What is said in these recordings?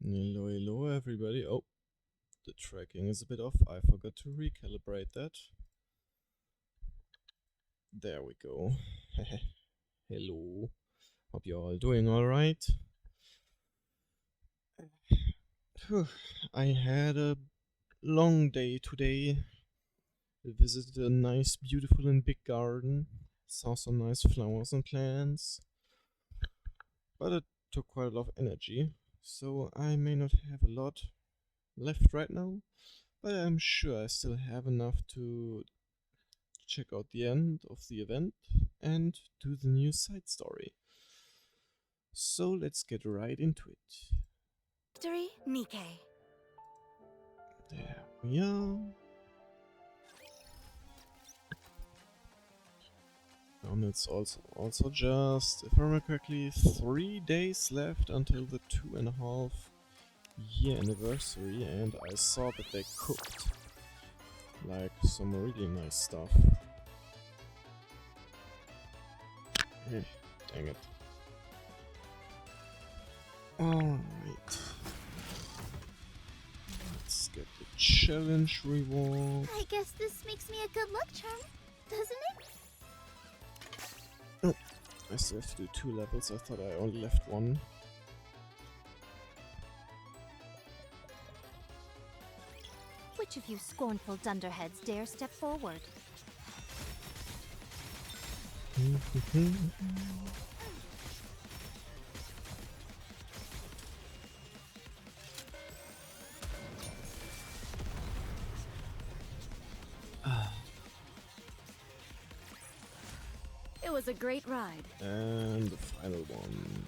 Hello everybody. Oh, the tracking is a bit off. I forgot to recalibrate that. There we go. Hello. Hope you're all doing alright. I had a long day today. I visited a nice, beautiful and big garden. Saw some nice flowers and plants. But it took quite a lot of energy. So I may not have a lot left right now. But I'm sure I still have enough to check out the end of the event and do the new side story. So let's get right into it. Victory, Nike. There we are. And it's also just, if I remember correctly, 3 days left until the 2.5 year anniversary, and I saw that they cooked like some really nice stuff. Dang it. Alright. Let's get the challenge reward. I guess this makes me a good luck charm, doesn't it? Oh, I still have to do 2 levels. I thought I only left 1. Which of you scornful dunderheads dare step forward? It was a great ride. And the final one.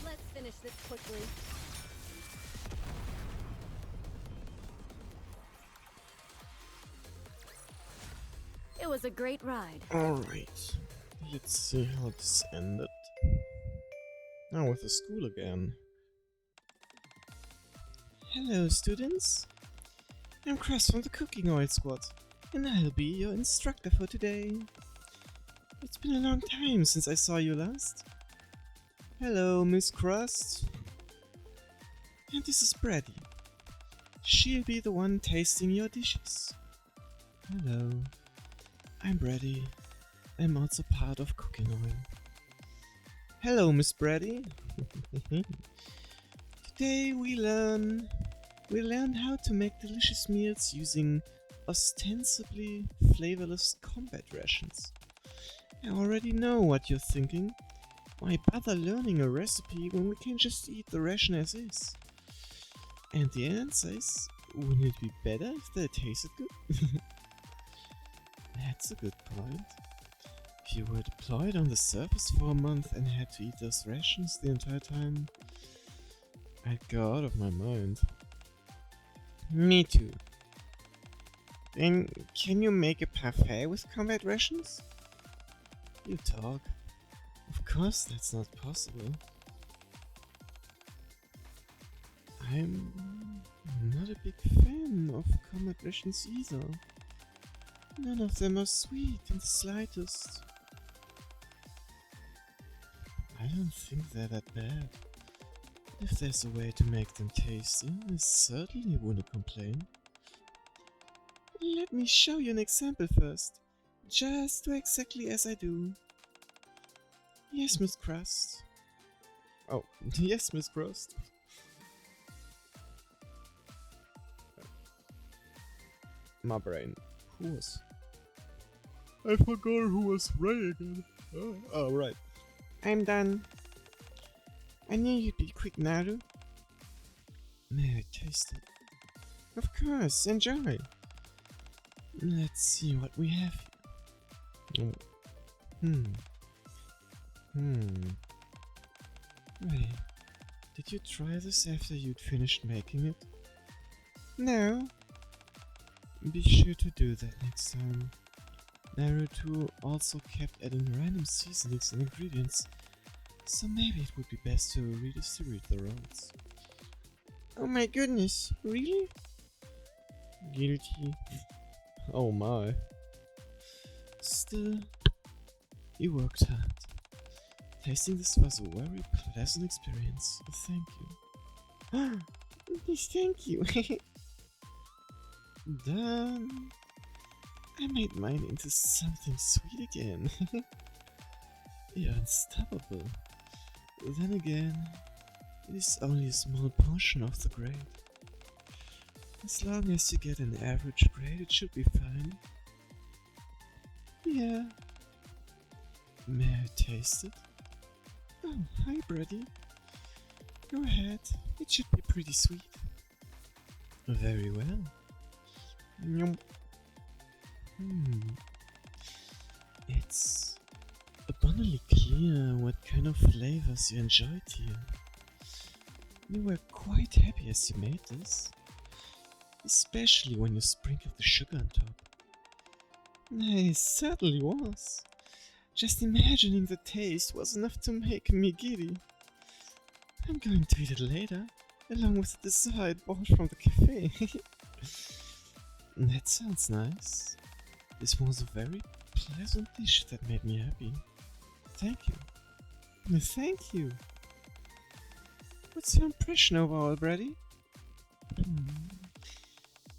Let's finish this quickly. It was a great ride. Alright, let's see how this ended. Now with the school again. Hello students, I'm Crust from the Cooking Oil Squad, and I'll be your instructor for today. It's been a long time since I saw you last. Hello, Miss Crust. And this is Brady. She'll be the one tasting your dishes. Hello, I'm Brady. I'm also part of Cooking Oil. Hello, Miss Brady. Today we learn how to make delicious meals using ostensibly flavorless combat rations. I already know what you're thinking. Why bother learning a recipe when we can just eat the ration as is? And the answer is, wouldn't it be better if they tasted good? That's a good point. If you were deployed on the surface for a month and had to eat those rations the entire time, I'd go out of my mind. Me too. Then can you make a parfait with combat rations? You talk. Of course that's not possible. I'm not a big fan of combat rations either. None of them are sweet in the slightest. I don't think they're that bad. If there's a way to make them tasty, I certainly wouldn't complain. Let me show you an example first. Just do exactly as I do. Yes, Miss Crust. Oh, yes, Miss Crust. My brain. Who was? I forgot who was Ray again. Oh, right. I'm done. I knew you'd be quick, Naru. May I taste it? Of course, enjoy. Let's see what we have here. Ray, did you try this after you'd finished making it? No. Be sure to do that next time. Naruto also kept adding random seasonings and ingredients, so maybe it would be best to redistribute the roles. Oh my goodness, really? Guilty. Oh my. Still, you worked hard. Tasting this was a very pleasant experience. Thank you. Yes, thank you. Done. I made mine into something sweet again. You're unstoppable. Then again, it is only a small portion of the grade. As long as you get an average grade, it should be fine. Yeah. May I taste it? Oh, hi, Brady. Go ahead. It should be pretty sweet. Very well. Yum. It's abundantly clear what kind of flavors you enjoyed here. You were quite happy as you made this. Especially when you sprinkled the sugar on top. I certainly was. Just imagining the taste was enough to make me giddy. I'm going to eat it later, along with the dessert I bought from the cafe. That sounds nice. This was a very pleasant dish that made me happy. Thank you. Thank you. What's your impression overall, Brady?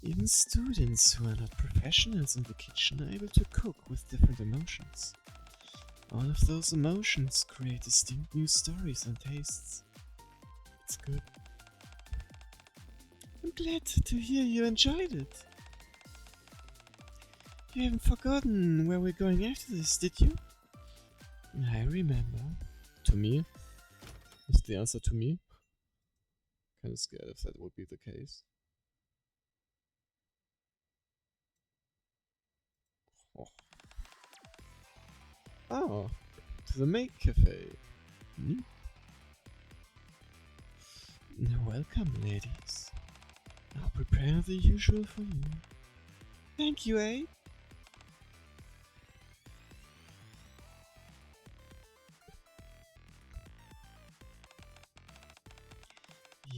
Even students who are not professionals in the kitchen are able to cook with different emotions. All of those emotions create distinct new stories and tastes. It's good. I'm glad to hear you enjoyed it. You haven't forgotten where we're going after this, did you? I remember. To me? Is the answer to me? Kinda scared if that would be the case. Oh. Oh, to the Make Cafe. Welcome, ladies. I'll prepare the usual for you. Thank you, Abe.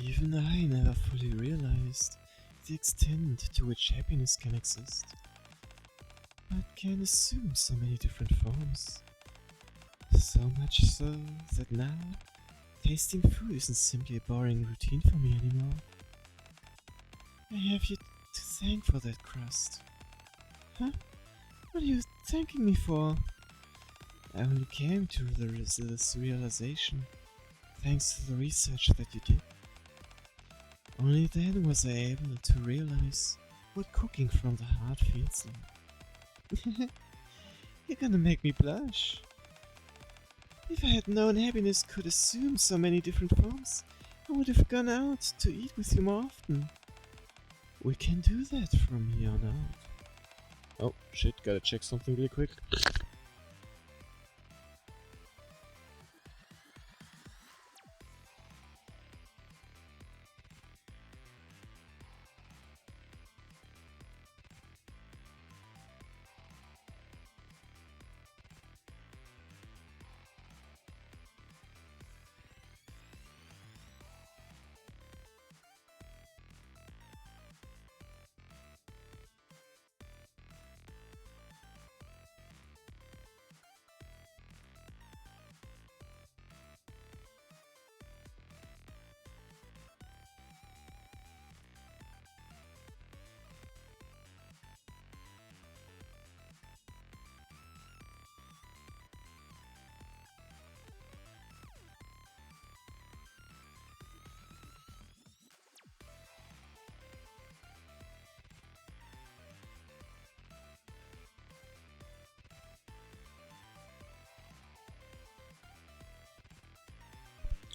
Even I never fully realized the extent to which happiness can exist, but can assume so many different forms. So much so that now, tasting food isn't simply a boring routine for me anymore. I have you to thank for that crust. Huh? What are you thanking me for? I only came to this realization thanks to the research that you did. Only then was I able to realize what cooking from the heart feels like. You're gonna make me blush. If I had known happiness could assume so many different forms, I would have gone out to eat with you more often. We can do that from here on out. Oh shit, gotta check something really quick.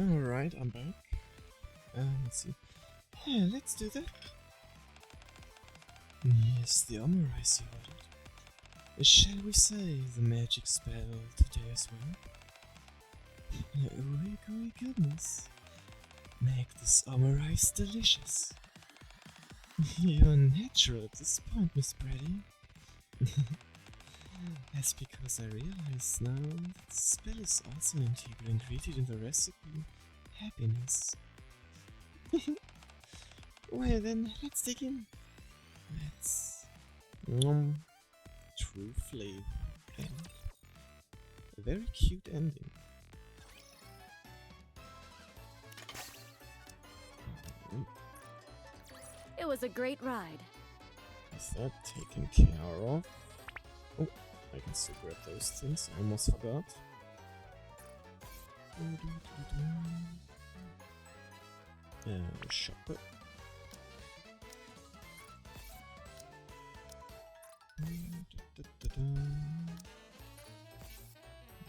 Alright, I'm back. Let's see. Yeah, let's do that. Yes, the omurice you ordered. Shall we say the magic spell today as well? Gooey goodness. Make this omurice delicious. You're natural at this point, Miss Brady. That's because I realize now that the spell is also an integral ingredient in the recipe. Happiness. Well then, let's dig in. Let's... True flavor. And a very cute ending. It was a great ride. Is that taken care of? Oh, I can still grab those things. I almost forgot. Shopper.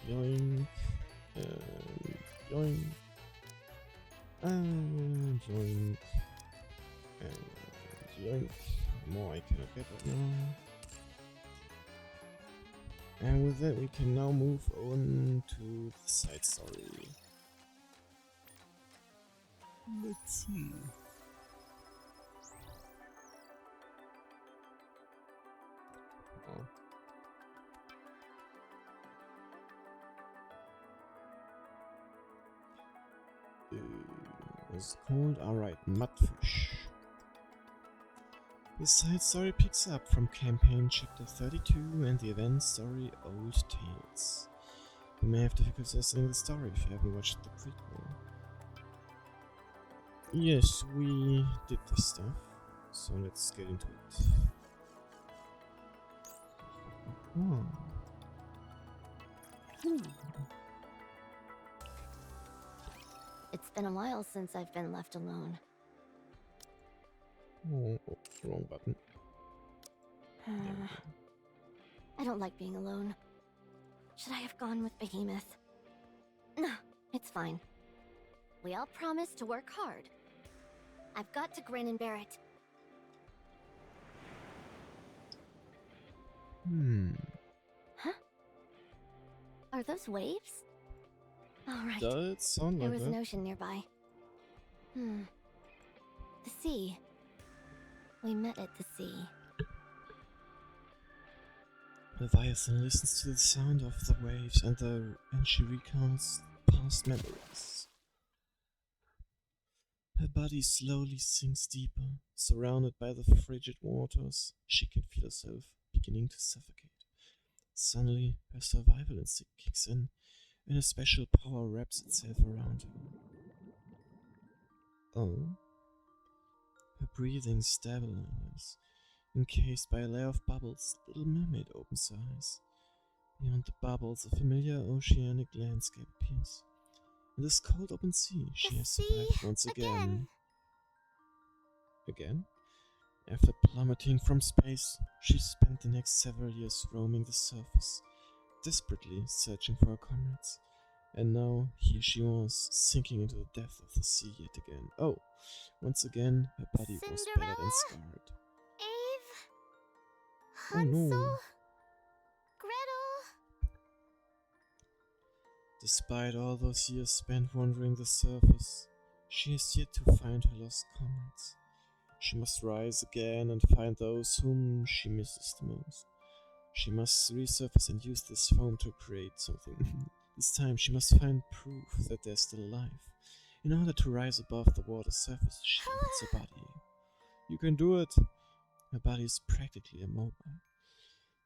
Yoink. Yoink. And yoink. And yoink. More I cannot get right now. And with that we can now move on to the side story. Let's see. Oh. What's it called? Alright, Mudfish. The side story picks up from campaign chapter 32 and the event story Old Tales. You may have difficulty understanding the story if you haven't watched the prequel. Yes, we did this stuff, so let's get into it. Oh. It's been a while since I've been left alone. Oh, wrong button. I don't like being alone. Should I have gone with Behemoth? No, it's fine. We all promised to work hard. I've got to grin and bear it. Huh? Are those waves? All right. Does it sound There like was that? an ocean nearby. The sea. We met at the sea. Leviathan listens to the sound of the waves and she recounts past memories. Her body slowly sinks deeper. Surrounded by the frigid waters, she can feel herself beginning to suffocate. Suddenly, her survival instinct kicks in, and a special power wraps itself around her. Oh. Her breathing stabilizes. Encased by a layer of bubbles, the little mermaid opens her eyes. Beyond the bubbles, a familiar oceanic landscape appears. In this cold open sea, she has survived once again. Again? After plummeting from space, she spent the next several years roaming the surface, desperately searching for her comrades. And now, here she was, sinking into the depth of the sea yet again. Oh, once again, her body was battered and scarred. Eve? Oh no. Gretel? Despite all those years spent wandering the surface, she has yet to find her lost comrades. She must rise again and find those whom she misses the most. She must resurface and use this foam to create something. This time she must find proof that they're still alive. In order to rise above the water's surface, she needs her body. You can do it! Her body is practically immobile.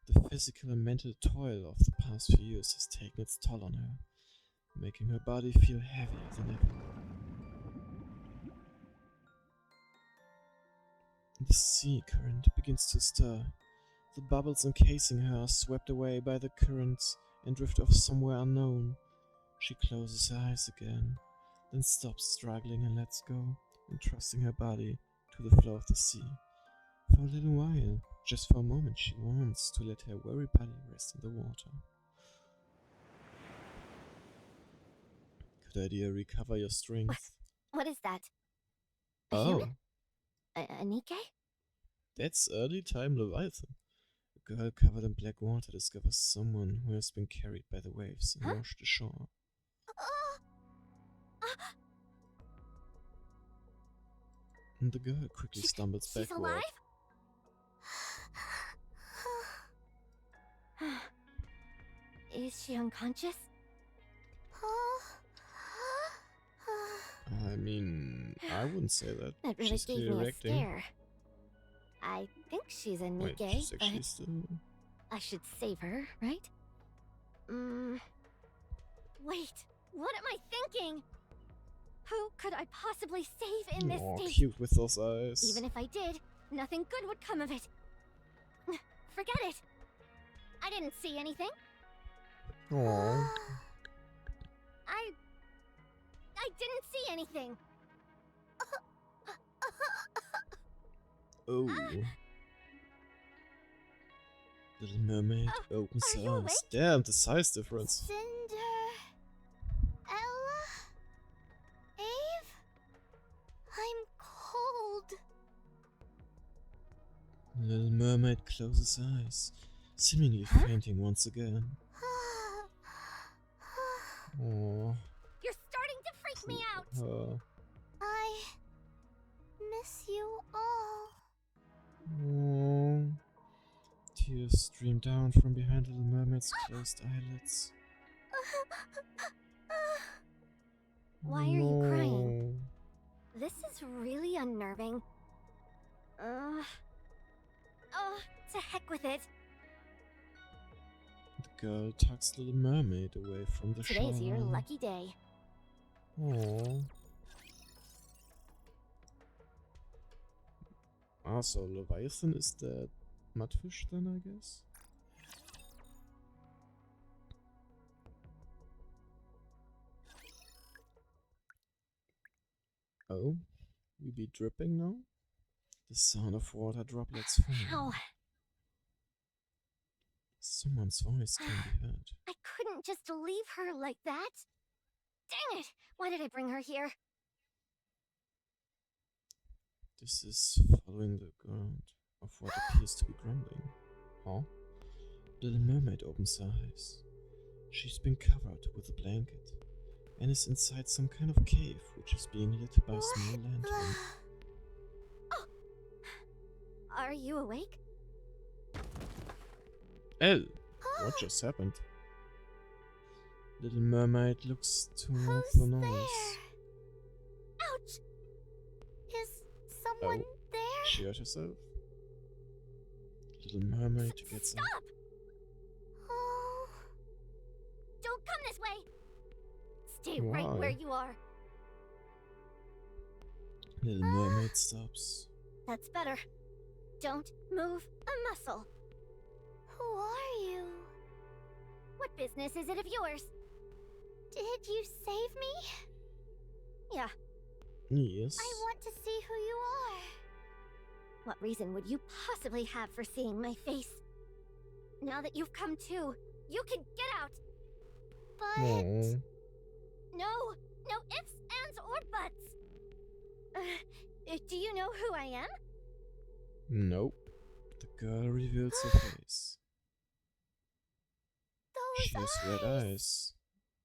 The physical and mental toil of the past few years has taken its toll on her, making her body feel heavier than ever. The sea current begins to stir. The bubbles encasing her are swept away by the currents and drift off somewhere unknown. She closes her eyes again, then stops struggling and lets go, entrusting her body to the flow of the sea. For a little while, just for a moment, she wants to let her weary body rest in the water. Good idea, recover your strength. What is that? A Oh, human? A Nike? that's early time Leviathan. A girl covered in black water discovers someone who has been carried by the waves and washed ashore. And the girl quickly stumbles She's backward. alive? Is she unconscious? I mean, I wouldn't say that. That really She's gave clearly me a reacting. scare. I think she's a Wait, Nikkei, she's but actually still... I should save her, right? Wait, what am I thinking? Who could I possibly save in this Aw, state? cute with those eyes. Even if I did, nothing good would come of it. Forget it. I didn't see anything. Aww. I didn't see anything. Oh. Little Mermaid opens are her you eyes. awake? Damn, the size difference. Ella? Ave? I'm cold. Little Mermaid closes eyes, seemingly fainting once again. Aww. You're starting to freak me out. Her. I miss you all. Aww. Tears stream down from behind Little Mermaid's closed eyelids. Why are you crying? No. This is really unnerving. Oh, to heck with it. The girl tucks Little Mermaid away from the shower. Today's your lucky day. Aww. Ah, so Leviathan is that mudfish then, I guess? Oh, we be dripping now? The sound of water droplets falling. Ow. Someone's voice can be heard. I couldn't just leave her like that. Dang it! Why did I bring her here? This is following the ground of what appears to be grumbling. Huh? Little Mermaid opens her eyes. She's been covered with a blanket and is inside some kind of cave which is being lit by a small lantern. Oh. Are you awake? Elle! What just happened? Little Mermaid looks towards the noise. Ouch! Is someone there? She hurt herself? Little Mermaid gets up. Stop! Oh. Don't come this way! Stay right Why? where you are. Little Mermaid stops. That's better. Don't move a muscle. Who are you? What business is it of yours? Did you save me? Yeah, Yes. I want to see who you are. What reason would you possibly have for seeing my face? Now that you've come to, you can get out. But Aww. no ifs, ands, or buts. Do you know who I am? Nope. The girl reveals her face. Those She has red eyes.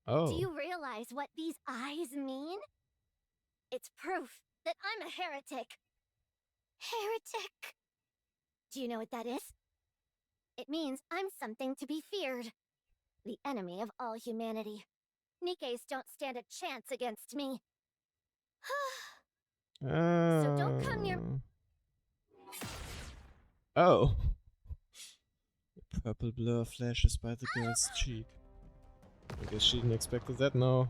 Oh. Do you realize what these eyes mean? It's proof that I'm a heretic. Heretic? Do you know what that is? It means I'm something to be feared. The enemy of all humanity. Nikkeis don't stand a chance against me. So don't come near- Oh. A purple blur flashes by the girl's cheek. I guess she didn't expect that now.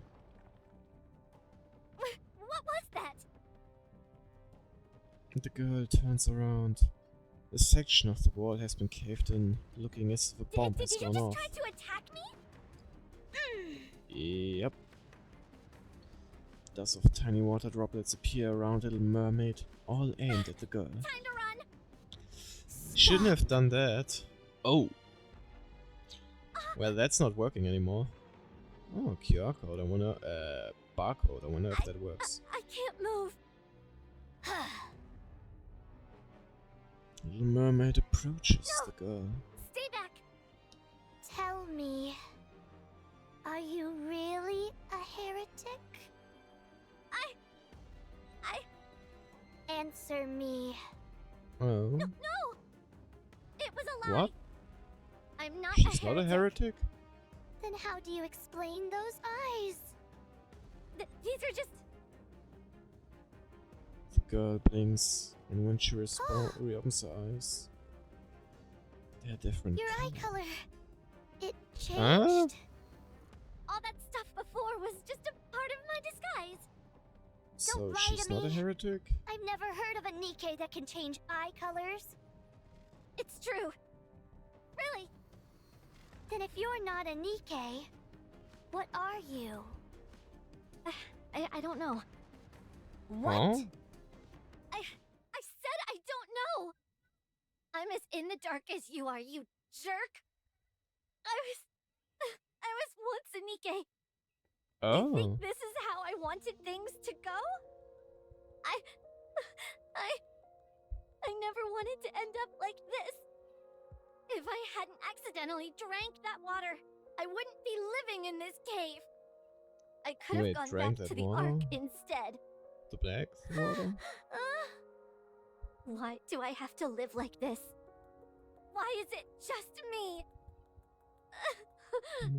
What was that? The girl turns around. A section of the wall has been caved in, looking as if a bomb has Did you gone just off. try to attack me? Yep. Dozens of tiny water droplets appear around Little Mermaid, all aimed at the girl. Time to run. Shouldn't have done that. Oh. Well, that's not working anymore. Oh, QR code. I wonder. Barcode. I wonder if that works. I can't move. Little Mermaid approaches the girl. Stay back. Tell me, are you really a heretic? Answer me. Oh. No! It was a lie. What? I'm not She's a not a heretic. heretic? Then how do you explain those eyes? These are just... The girl blinks, and when she reopens her eyes, they're different Your eye color. color. It changed. Huh? All that stuff before was just a part of my disguise. So lie she's to not a me. heretic? I've never heard of a Nikkei that can change eye colors. It's true. Really. Then if you're not a Nikkei, what are you? I don't know. What? Huh? I said I don't know. I'm as in the dark as you are, you jerk. I was once a Nikkei. You Oh. think this is how I wanted things to go? I never wanted to end up like this. If I hadn't accidentally drank that water, I wouldn't be living in this cave. I could have Wait, gone drank back that to the water? Ark instead. The black water? Why do I have to live like this? Why is it just me?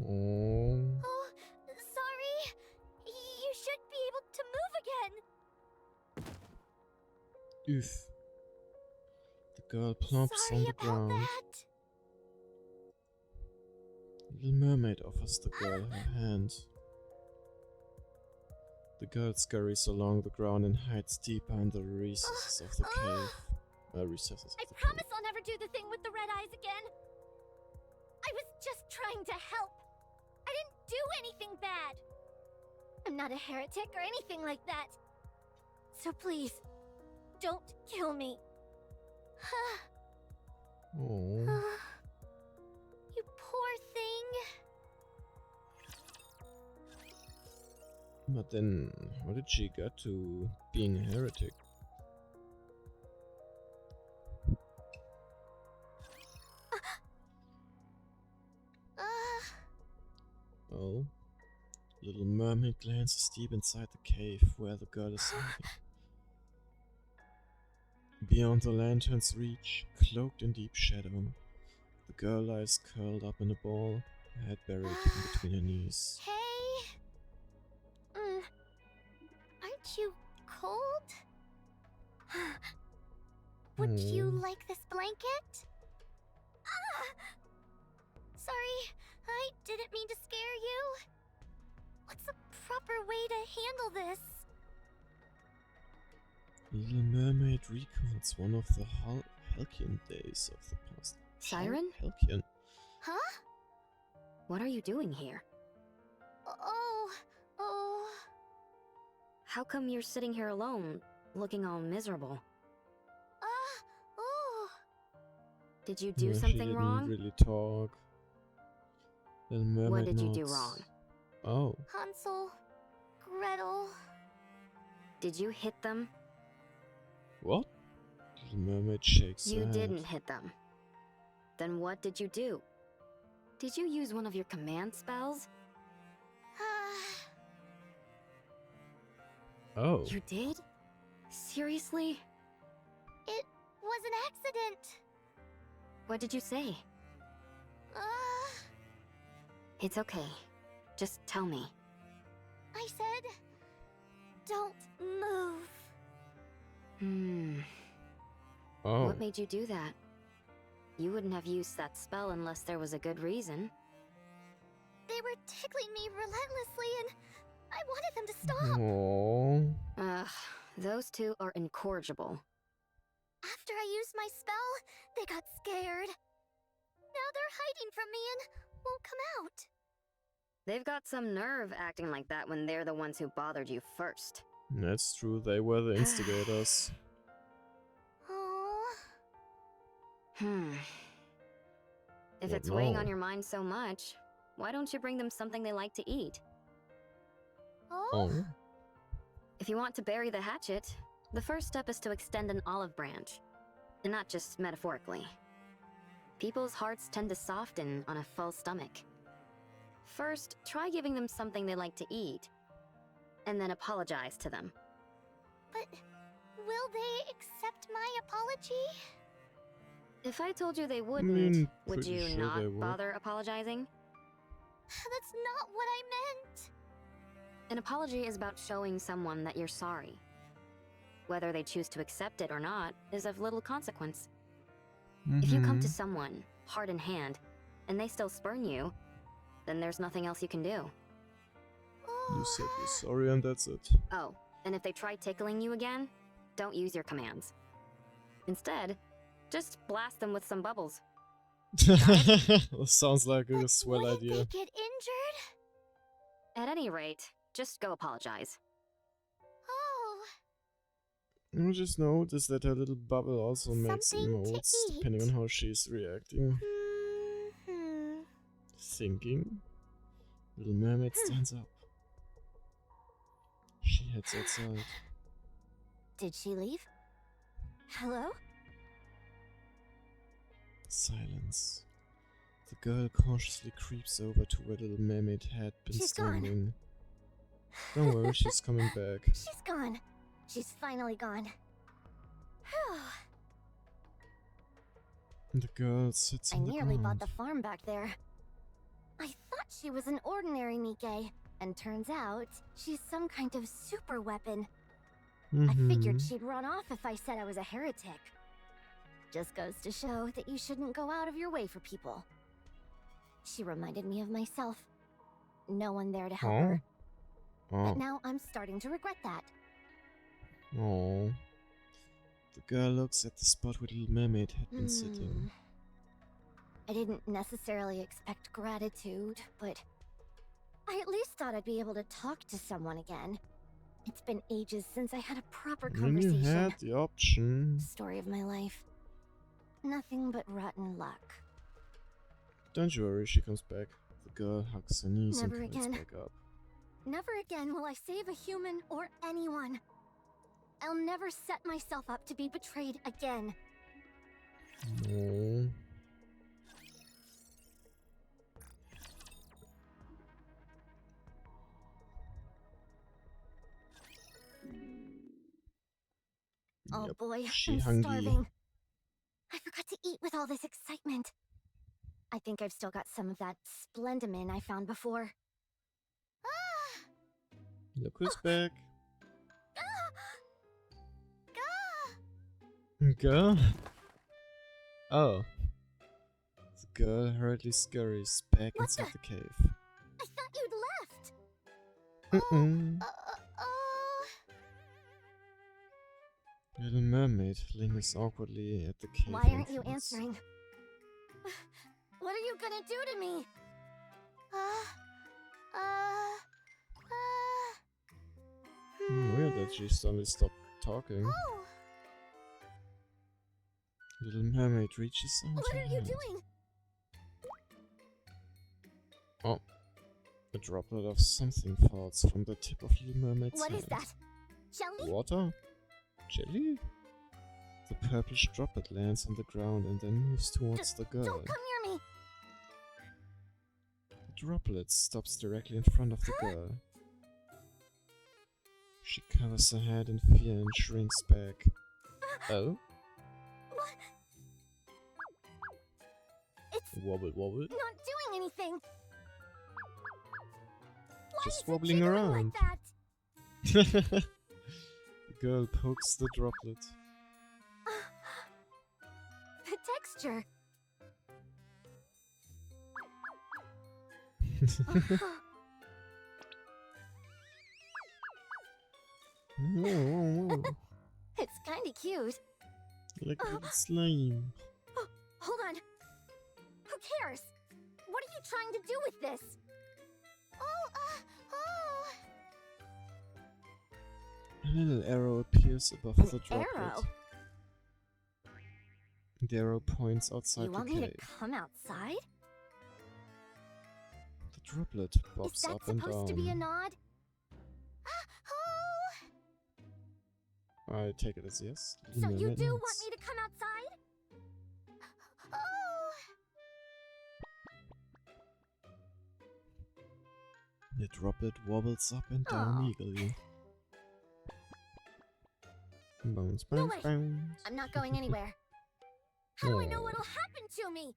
Oh. Oh, sorry. You should be able to move again. Oof. The girl plumps Sorry on the about ground. that. Little mermaid offers the girl her hand. The girl scurries along the ground and hides deeper in the recesses of the cave. Recesses I of the promise I'll never do the thing with the red eyes again. I was just trying to help. I didn't do anything bad. I'm not a heretic or anything like that. So please, don't kill me. Oh. You poor thing. But then, how did she get to being a heretic? Oh. Little mermaid glances deep inside the cave where the girl is hiding. Beyond the lantern's reach, cloaked in deep shadow, the girl lies curled up in a ball, her head buried in between her knees. Hey. Aren't you cold? Would you like this blanket? Sorry, I didn't mean to scare you. What's a proper way to handle this? Little mermaid recalls one of the Halcyon days of the past. Siren? Halcyon? Huh? What are you doing here? Oh. How come you're sitting here alone, looking all miserable? Oh. Did you do She something didn't wrong? really talk. Little mermaid What did you do nods. wrong? Oh. Hansel, Gretel. Did you hit them? What? Little mermaid shakes her You head. didn't hit them. Then what did you do? Did you use one of your command spells? Oh. You did? Seriously? It was an accident. What did you say? It's okay. Just tell me. I said, don't move. Oh. What made you do that? You wouldn't have used that spell unless there was a good reason. They were tickling me relentlessly and I wanted them to stop. Oh. Ugh, those two are incorrigible. After I used my spell, they got scared. Now they're hiding from me and won't come out. They've got some nerve acting like that when they're the ones who bothered you first. That's true, they were the instigators. Oh. If What it's weighing now? on your mind so much, why don't you bring them something they like to eat? Oh. If you want to bury the hatchet, the first step is to extend an olive branch. And not just metaphorically. People's hearts tend to soften on a full stomach. First, try giving them something they like to eat, and then apologize to them. But will they accept my apology? If I told you they wouldn't, would pretty you sure not they would. bother apologizing? That's not what I meant. An apology is about showing someone that you're sorry. Whether they choose to accept it or not is of little consequence. If you come to someone, heart in hand, and they still spurn you, then there's nothing else you can do. You said you're sorry and that's it. Oh, and if they try tickling you again, don't use your commands. Instead, just blast them with some bubbles. Sounds like a But swell wouldn't idea. they get injured? At any rate, just go apologize. Oh, I just noticed that her little bubble also makes Something to emotes eat. depending on how she's reacting. hmm. Thinking. Little mermaid stands up. She heads outside. Did she leave? Hello? Silence. The girl cautiously creeps over to where little mermaid had been She's gone. standing. Don't worry, she's coming back. She's gone. She's finally gone. Phew. The girl sits I on the nearly bought ground. the farm back there. I thought she was an ordinary Nikkei, and turns out she's some kind of super weapon. I figured she'd run off if I said I was a heretic. Just goes to show that you shouldn't go out of your way for people. She reminded me of myself. No one there to help Oh. her. But Oh. now I'm starting to regret that. Oh. The girl looks at the spot where little mermaid had been sitting. I didn't necessarily expect gratitude, but I at least thought I'd be able to talk to someone again. It's been ages since I had a proper When you conversation. had the option. Story of my life. Nothing but rotten luck. Don't you worry, she comes back. The girl hugs her knees Never and climbs again. back up. Never again will I save a human or anyone. I'll never set myself up to be betrayed again. No. Oh Yep, boy, she I'm hungry. starving. I forgot to eat with all this excitement. I think I've still got some of that splendimin I found before. Ah! Look who's back. Gah! Girl? Oh. The girl hurriedly scurries back What inside the- the cave. I thought you'd left. Mm-mm. Oh. Little mermaid lingers awkwardly at the cave Why aren't you entrance. answering? What are you gonna do to me? Weird that she suddenly stopped talking. Oh, Little mermaid reaches out what her are you hand. doing? Oh. A droplet of something falls from the tip of little mermaid's What hand. is that? Jelly? Water? Jelly? The purplish droplet lands on the ground and then moves towards the girl. Don't come near me. The droplet stops directly in front of the girl. She covers her head in fear and shrinks back. Oh? What? It's Wobble wobble? not doing anything. Why Just is it wobbling jiggling around. like that? The girl pokes the droplet. The texture. It's kinda cute. Like a little slime. Oh, hold on. Who cares? What are you trying to do with this? A little arrow appears above An the droplet. arrow? The arrow points outside You the want me to cave. come outside? The droplet Is bobs that up and supposed to be a down. nod? I take it as yes. So Little you mermaid do want nods. me to come outside? The droplet wobbles up and down Aw. eagerly. Bounce, No bounce, way. bounce. I'm not going anywhere. How do I know Aw. what'll happen to me?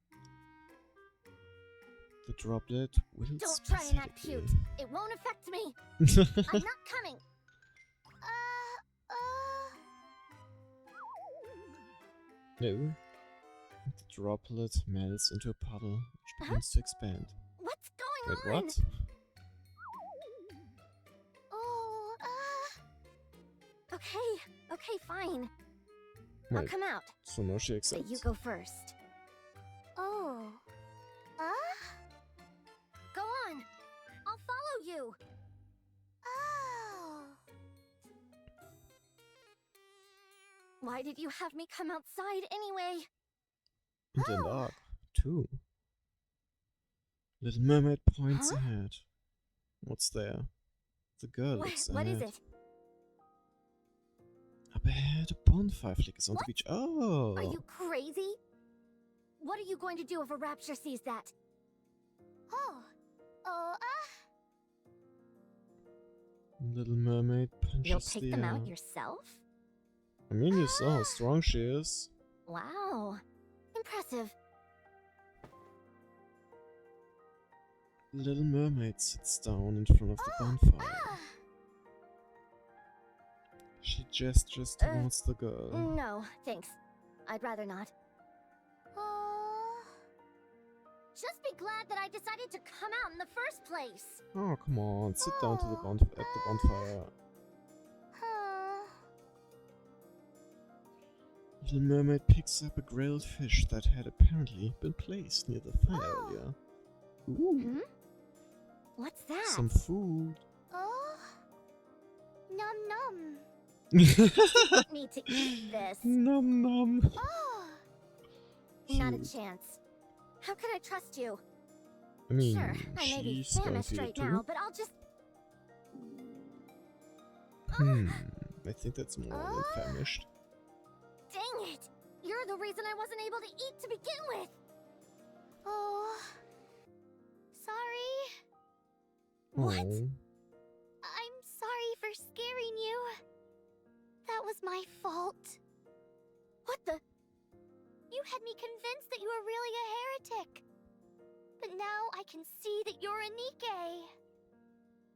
The droplet wilts Don't try and act pathetically. cute. It won't affect me. I'm not coming. No. The droplet melts into a puddle, which begins to expand. What's going Wait, on? what? Oh, okay, fine. I'll Wait, come out. so now she But accepts? you go first. Oh, go on. I'll follow you. Oh. Why did you have me come outside anyway? And up, too. Little Mermaid points Huh? ahead. What's there? The girl looks What is ahead. it? Up ahead, a bonfire flickers on the beach. Oh! Are you crazy? What are you going to do if a rapture sees that? Little Mermaid You'll punches take the them air. out yourself? I mean, you saw how strong she is. Wow. Impressive. Little Mermaid sits down in front of the bonfire. She gestures towards the girl. No, thanks. I'd rather not. Just be glad that I decided to come out in the first place. Oh, come on, sit down to the at the bonfire. Little Mermaid picks up a grilled fish that had apparently been placed near the fire earlier. Ooh, What's that? some food. Num num. Want me to eat this? Num num. Not a Cute. chance. How can I trust you? I mean, Sure, I may be she's gonna famished feed it right too. now, but I'll just... I think that's more than famished. Dang it! You're the reason I wasn't able to eat to begin with! Oh... Sorry. What? Oh. I'm sorry for scaring you. That was my fault. What the? You had me convinced that you were really a heretic. But now I can see that you're a Nikkei.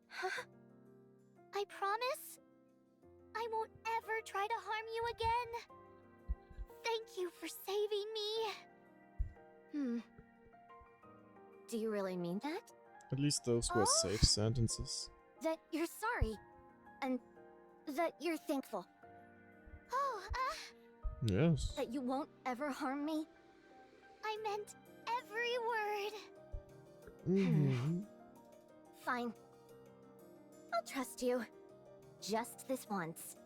Huh? I promise I won't ever try to harm you again. Thank you for saving me. Do you really mean that? At least those were safe sentences. That you're sorry. And that you're thankful. Yes. That you won't ever harm me? I meant every word. Fine. I'll trust you. Just this once.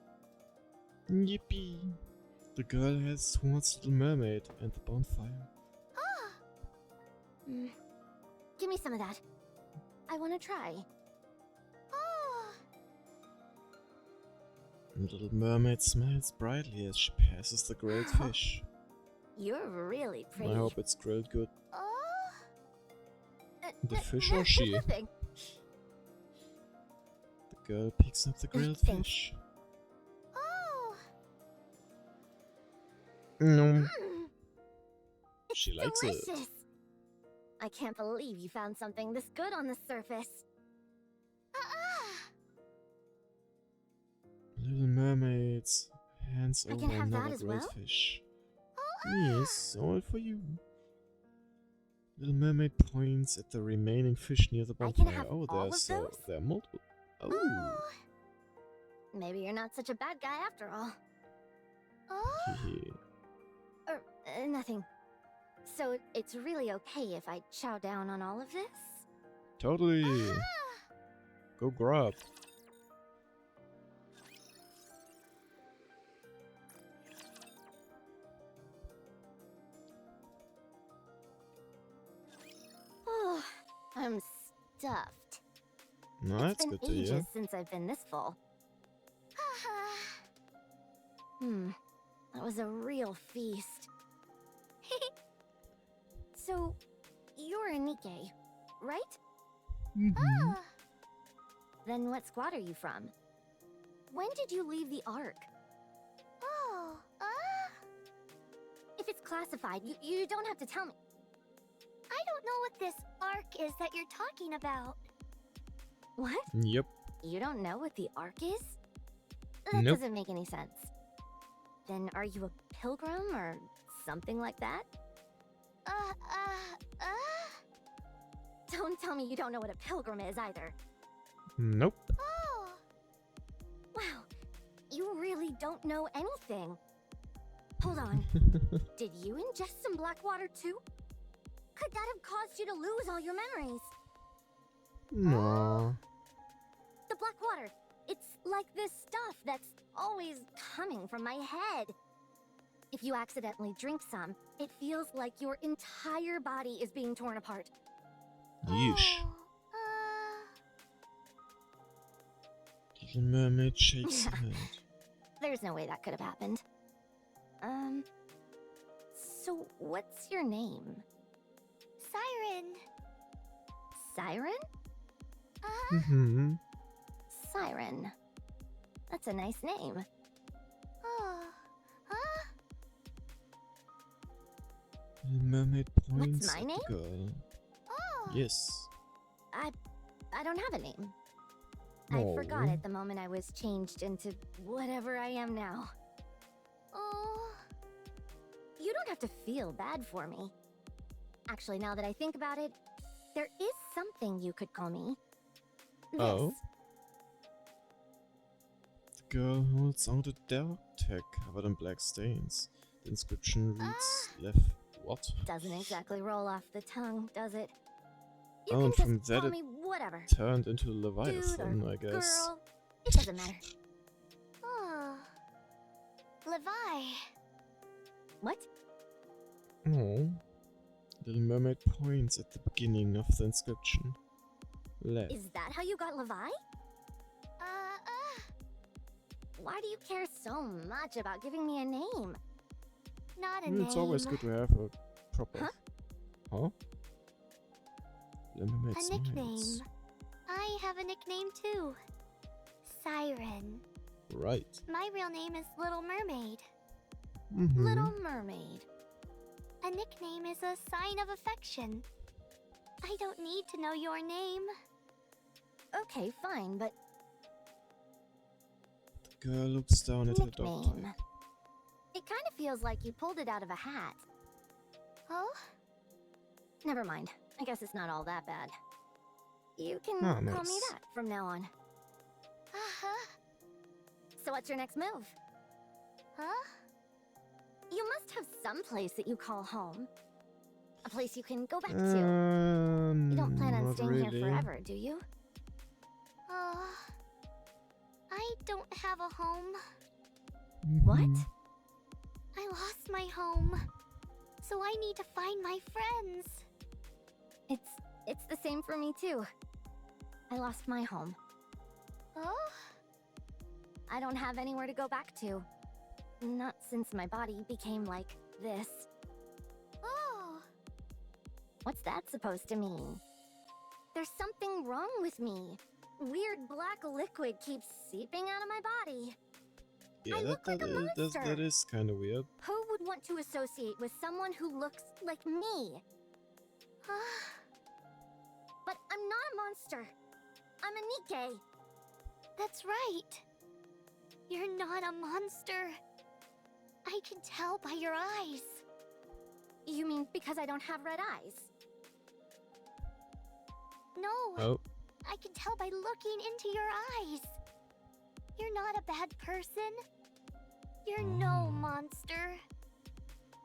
Yippee. The girl heads towards Little Mermaid and the bonfire. Give me some of that. I want to try. Little Mermaid smiles brightly as she passes the grilled fish. You're really pretty. I hope it's grilled good. The fish no, or she? Nothing. The girl picks up the grilled Thanks. fish. No. It's She likes it. delicious. I can't believe you found something this good on the surface. Little Mermaid's hands I over can have that another as grilled well? fish. Yes, all for you. Little Mermaid points at the remaining fish near the I can bonfire. have Oh, all there's of those? there are multiple. Oh. Maybe you're not such a bad guy after all. Hehe. Nothing. So it's really okay if I chow down on all of this? Totally. Go grub. Oh, I'm stuffed. No, It's that's been good to ages hear. since I've been this full. That was a real feast. So, you're a Nikkei, right? Then what squad are you from? When did you leave the Ark? If it's classified, you don't have to tell me. I don't know what this Ark is that you're talking about. What? Yep. You don't know what the Ark is? That Nope. doesn't make any sense. Then are you a pilgrim or something like that? Don't tell me you don't know what a pilgrim is either. Nope. Oh! Wow, you really don't know anything. Hold on. Did you ingest some black water too? Could that have caused you to lose all your memories? No. The black water. It's like this stuff that's always coming from my head. If you accidentally drink some, it feels like your entire body is being torn apart. Yeesh. Little Mermaid shakes her head. There's no way that could have happened. So what's your name? Siren. Siren? Mm-hmm. Siren. That's a nice name. Oh. Huh? Little Mermaid points my at name? the girl. Oh. Yes. I don't have a name. Oh. I forgot it the moment I was changed into whatever I am now. Oh. You don't have to feel bad for me. Actually, now that I think about it, there is something you could call me. This. Oh. The girl holds out a dark tag covered in black stains. The inscription reads, left what? Doesn't exactly roll off the tongue, does it? You Oh, can and just from that call it me whatever. turned into Dude Leviathan, or I guess. girl. It doesn't matter. Oh. Levi. What? Oh. Little Mermaid points at the beginning of the inscription. Left. Is that how you got Levi? Why do you care so much about giving me a name? Not a name. It's always good to have a proper... Huh? Huh? Little Mermaid A nickname. smiles. I have a nickname too. Siren. Right. My real name is Little Mermaid. Mm-hmm. Little Mermaid. A nickname is a sign of affection. I don't need to know your name. Okay, fine, but The girl looks down at her dog nickname. tag. It kind of feels like you pulled it out of a hat. Oh? Never mind. I guess it's not all that bad. You can Ah, call me nice. that from now on. Uh-huh. So what's your next move? Huh? You must have some place that you call home. A place you can go back to. You don't plan on Not staying really. here forever, do you? Oh, I don't have a home. What? Mhm. I lost my home. So I need to find my friends. It's the same for me too. I lost my home. Oh? I don't have anywhere to go back to. Not since my body became like this. Oh. What's that supposed to mean? There's something wrong with me. Weird black liquid keeps seeping out of my body. Yeah, I look like a monster. that is kind of weird. Who would want to associate with someone who looks like me? But I'm not a monster. I'm a Nikke. That's right. You're not a monster. I can tell by your eyes. You mean because I don't have red eyes? No. Oh. I can tell by looking into your eyes. You're not a bad person. You're no monster.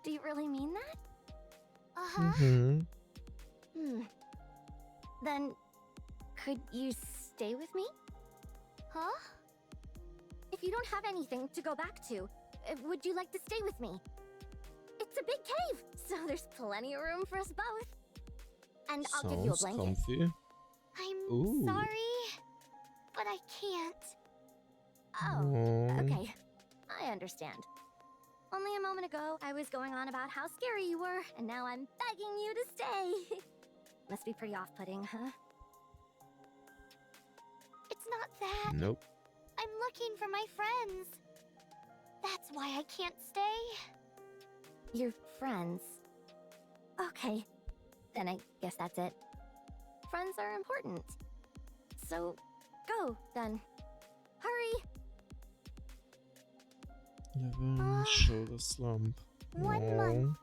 Do you really mean that? Uh-huh. Mm-hmm. Then, could you stay with me? Huh? If you don't have anything to go back to, would you like to stay with me? It's a big cave, so there's plenty of room for us both. And I'll give you a Sounds blanket. comfy. I'm Ooh. sorry, but I can't. Oh, Aw. okay. I understand. Only a moment ago, I was going on about how scary you were, and now I'm begging you to stay. Must be pretty off-putting, huh? It's not that. Nope. I'm looking for my friends. That's why I can't stay. Your friends. Okay. Then I guess that's it. Friends are important. So, go, then. Hurry! Level shoulder slump. 1 Aw. month.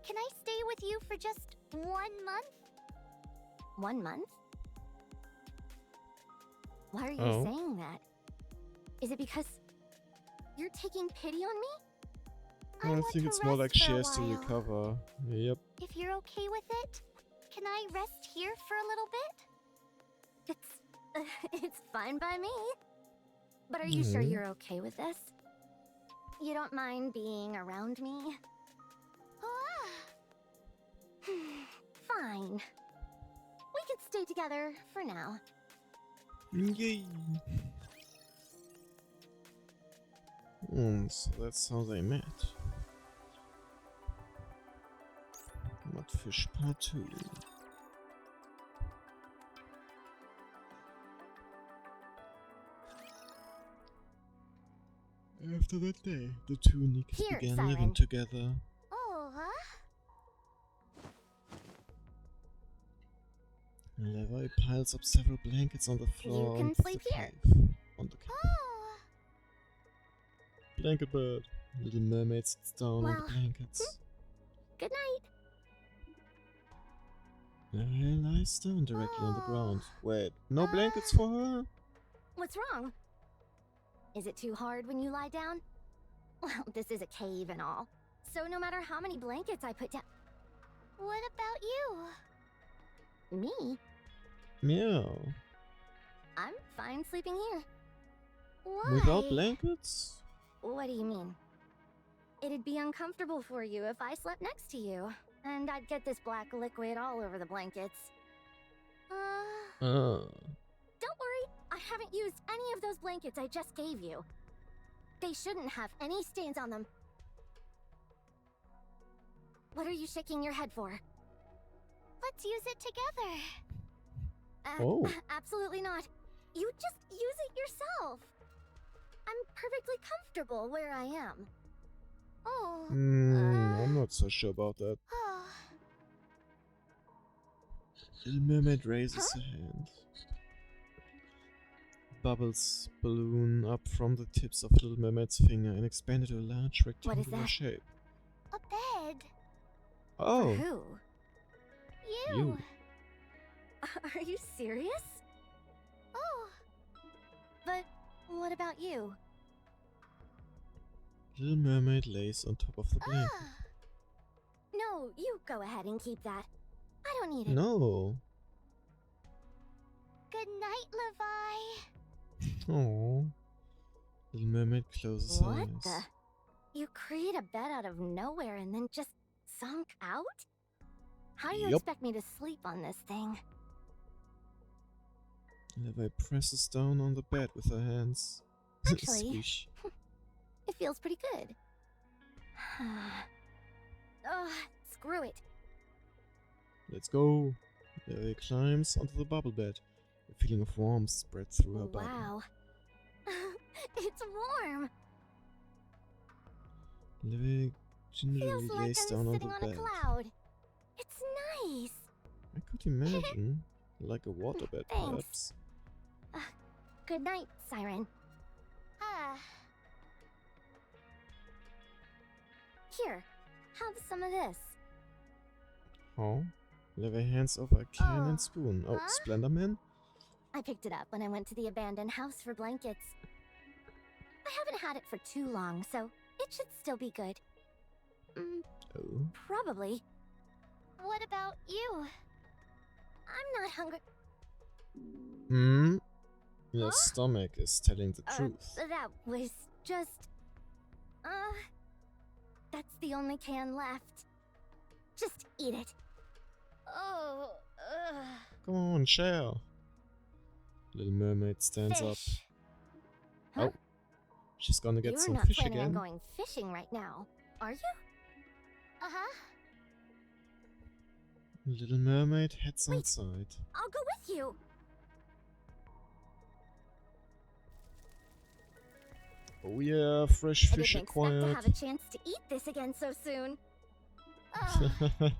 Can I stay with you for just 1 month? 1 month? Why are you Oh. saying that? Is it because you're taking pity on me? I want think to it's more like rest she for a has to while. recover. Yep. If you're okay with it, can I rest here for a little bit? It's fine by me. But are you sure Mhm. you're okay with this? You don't mind being around me? Fine. We can stay together for now. Yay. So that's how they met. Mudfish Part 2. After that day, the two Nikas Here, began Siren. living together. Oh, Levi piles up several blankets on the floor can of the sleep here. cave. On the cave. Oh. Blanket bed. Little Mermaid sits down on Well, the blankets. Good night. Levi lies down directly on the ground. Wait, no Uh. blankets for her? What's wrong? Is it too hard when you lie down? Well, this is a cave and all. So no matter how many blankets I put down... What about you? Me? Meow. I'm fine sleeping here. Why? Without blankets? What do you mean? It'd be uncomfortable for you if I slept next to you. And I'd get this black liquid all over the blankets. Don't worry, I haven't used any of those blankets I just gave you. They shouldn't have any stains on them. What are you shaking your head for? Let's use it together. Oh. Absolutely not. You just use it yourself. I'm perfectly comfortable where I am. Oh. I'm not so sure about that. Little Mermaid raises her hand. Bubbles balloon up from the tips of Little Mermaid's finger and expand into a large What is rectangular that? shape. A bed. Oh, For who? You. Are you serious? Oh. But what about you? Little Mermaid lays on top of the blanket. No, you go ahead and keep that. I don't need it. No. Good night, Levi. Oh. Little Mermaid closes her What eyes. the? You create a bed out of nowhere and then just sunk out? How do you Yup. expect me to sleep on this thing? Levi presses down on the bed with her hands. Actually, Squish. it feels pretty good. Ugh, screw it. Let's go. Levi climbs onto the bubble bed. A feeling of warmth spreads through her body. Wow. It's warm. Levi gingerly Feels like lays I'm down on sitting the on bed. a cloud. It's nice. I could imagine. Like a waterbed, Thanks. perhaps. Good night, Siren. Here, have some of this. Oh? Levi hands over a can Oh. and spoon. Oh, Huh? Splendor Man? I picked it up when I went to the abandoned house for blankets. I haven't had it for too long, so it should still be good. Oh. Probably. What about you? I'm not hungry. Your Huh? stomach is telling the truth. That was just... That's the only can left. Just eat it. Oh, Come on, share. Little Mermaid stands up. fish. Oh, she's gonna get You're some not fish planning on again. going fishing right now, are you? Uh-huh. Little Mermaid heads Wait. outside. I'll go with you. Oh yeah, fresh I fish didn't expect to acquired. have a chance to eat this again so soon. Ugh.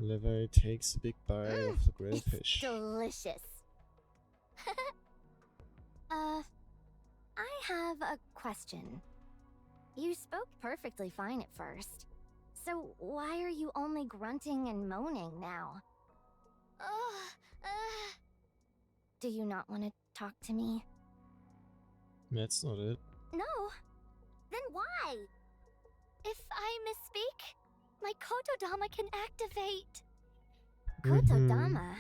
Levi takes a big bite of the grilled It's fish. delicious. I have a question. You spoke perfectly fine at first. So why are you only grunting and moaning now? Do you not want to talk to me? That's not it. No. Then why? If I misspeak, my Kotodama can activate. Kotodama?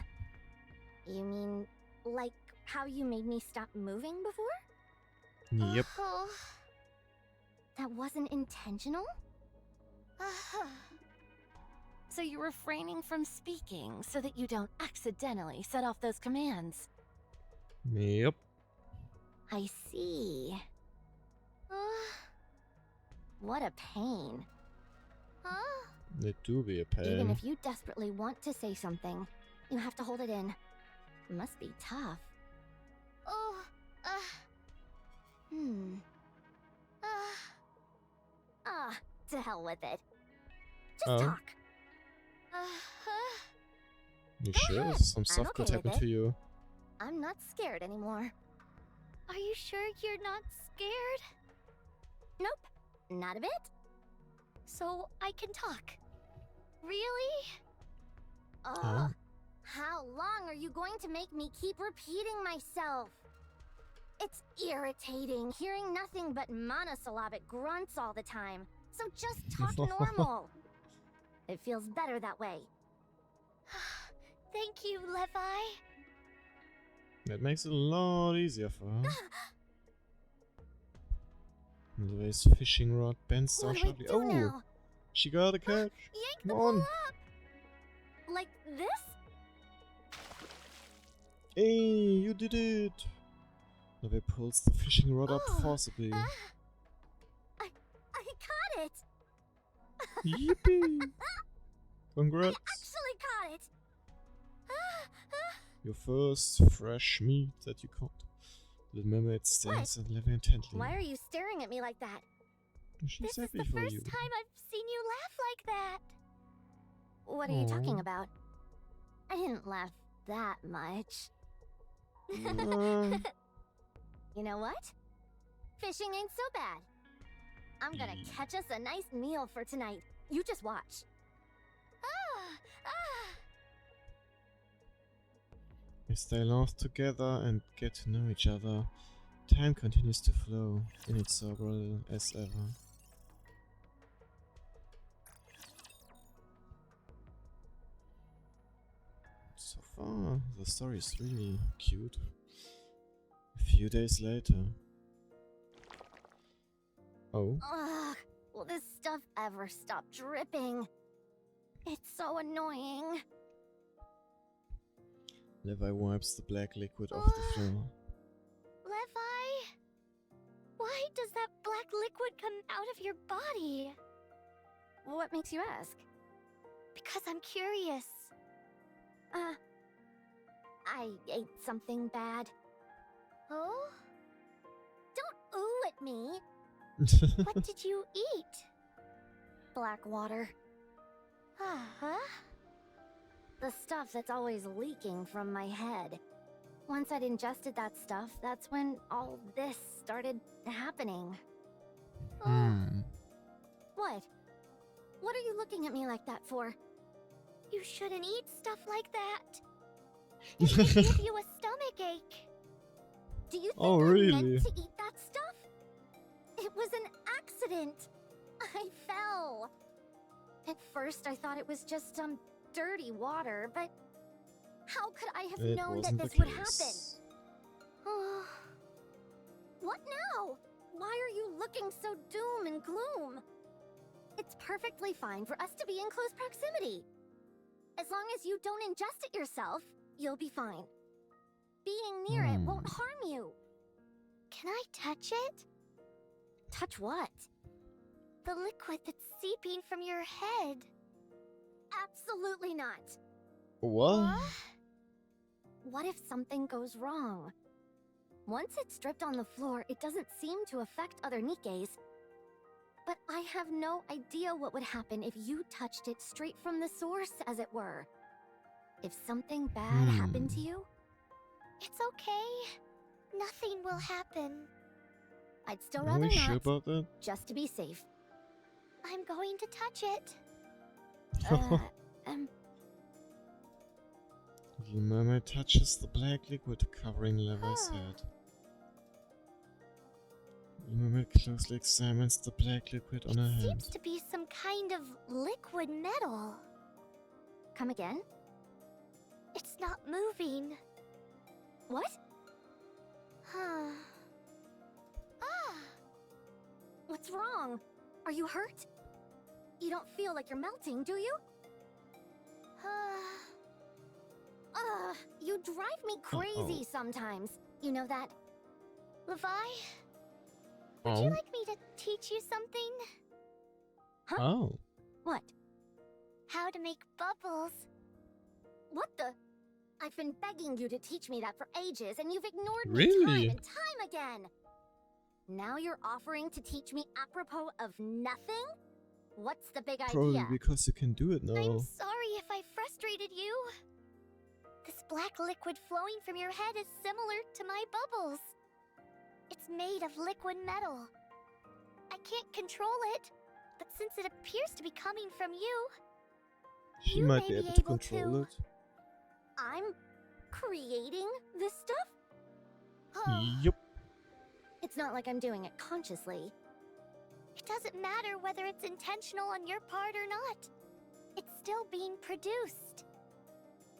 You mean like how you made me stop moving before? Yep. That wasn't intentional? So you're refraining from speaking so that you don't accidentally set off those commands. Yep. I see. What a pain. It do be a pain. Even if you desperately want to say something, you have to hold it in. It must be tough. To hell with it. Just talk. You Go sure ahead. some I'm stuff okay could with happen it. to you? I'm not scared anymore. Are you sure you're not scared? Nope, not a bit. So I can talk. Really? Oh. How long are you going to make me keep repeating myself? It's irritating hearing nothing but monosyllabic grunts all the time. So just talk normal. It feels better that way. Thank you, Levi. That makes it a lot easier for her. Levi's fishing rod bends down What do I sharply. do Oh! now? She got a catch! Yank Come the on! pole up! Like this? Hey! You did it! Levi pulls the fishing rod up Oh, forcibly. I caught it! Yippee! Congrats! Actually caught it! Your first fresh meat that you caught. The mermaid stares at Levi intently. Why are you staring at me like that? She's This is happy the for first you. time I've seen you laugh like that. What are you talking Aw. about? I didn't laugh that much. You know what? Fishing ain't so bad. I'm gonna catch us a nice meal for tonight. You just watch. As they laugh together and get to know each other, time continues to flow inexorable as ever. So far, the story is really cute. A few days later. Oh, Ugh, will this stuff ever stop dripping? It's so annoying. Levi wipes the black liquid off the floor. Levi? Why does that black liquid come out of your body? What makes you ask? Because I'm curious. I ate something bad. Oh? Don't ooh at me. What did you eat? Black water. Uh-huh. The stuff that's always leaking from my head. Once I'd ingested that stuff, that's when all this started happening. What? What are you looking at me like that for? You shouldn't eat stuff like that. It may give you a stomachache. Do you think I really? meant to eat that stuff? It was an accident. I fell. At first, I thought it was just some dirty water, but how could I have It known that wasn't this the would happen? case. What now? Why are you looking so doom and gloom? It's perfectly fine for us to be in close proximity. As long as you don't ingest it yourself, you'll be fine. Being near it won't harm you. Can I touch it? Touch what? The liquid that's seeping from your head. Absolutely not. What? What if something goes wrong? Once it's dripped on the floor, it doesn't seem to affect other Nikkes. But I have no idea what would happen if you touched it straight from the source, as it were. If something bad happened to you, it's okay. Nothing will happen. I'd still Are rather we sure not, about that? just to be safe. I'm going to touch it. Uh, The mermaid touches the black liquid covering Levi's head. The mermaid closely examines the black liquid on her hand. Seems to be some kind of liquid metal. Come again? It's not moving. What? Huh. Ah! What's wrong? Are you hurt? You don't feel like you're melting, do you? You drive me crazy sometimes. You know that? Levi? Would you like me to teach you something? Huh? Oh. What? How to make bubbles. What the? I've been begging you to teach me that for ages, and you've ignored me Really? time and time again. Now you're offering to teach me apropos of nothing? What's the big Probably idea? because you can do it now. I'm sorry if I frustrated you. This black liquid flowing from your head is similar to my bubbles. It's made of liquid metal. I can't control it, but since it appears to be coming from you, He you might may be be able to able control to- it. I'm creating this stuff? Yup. It's not like I'm doing it consciously. It doesn't matter whether it's intentional on your part or not. It's still being produced.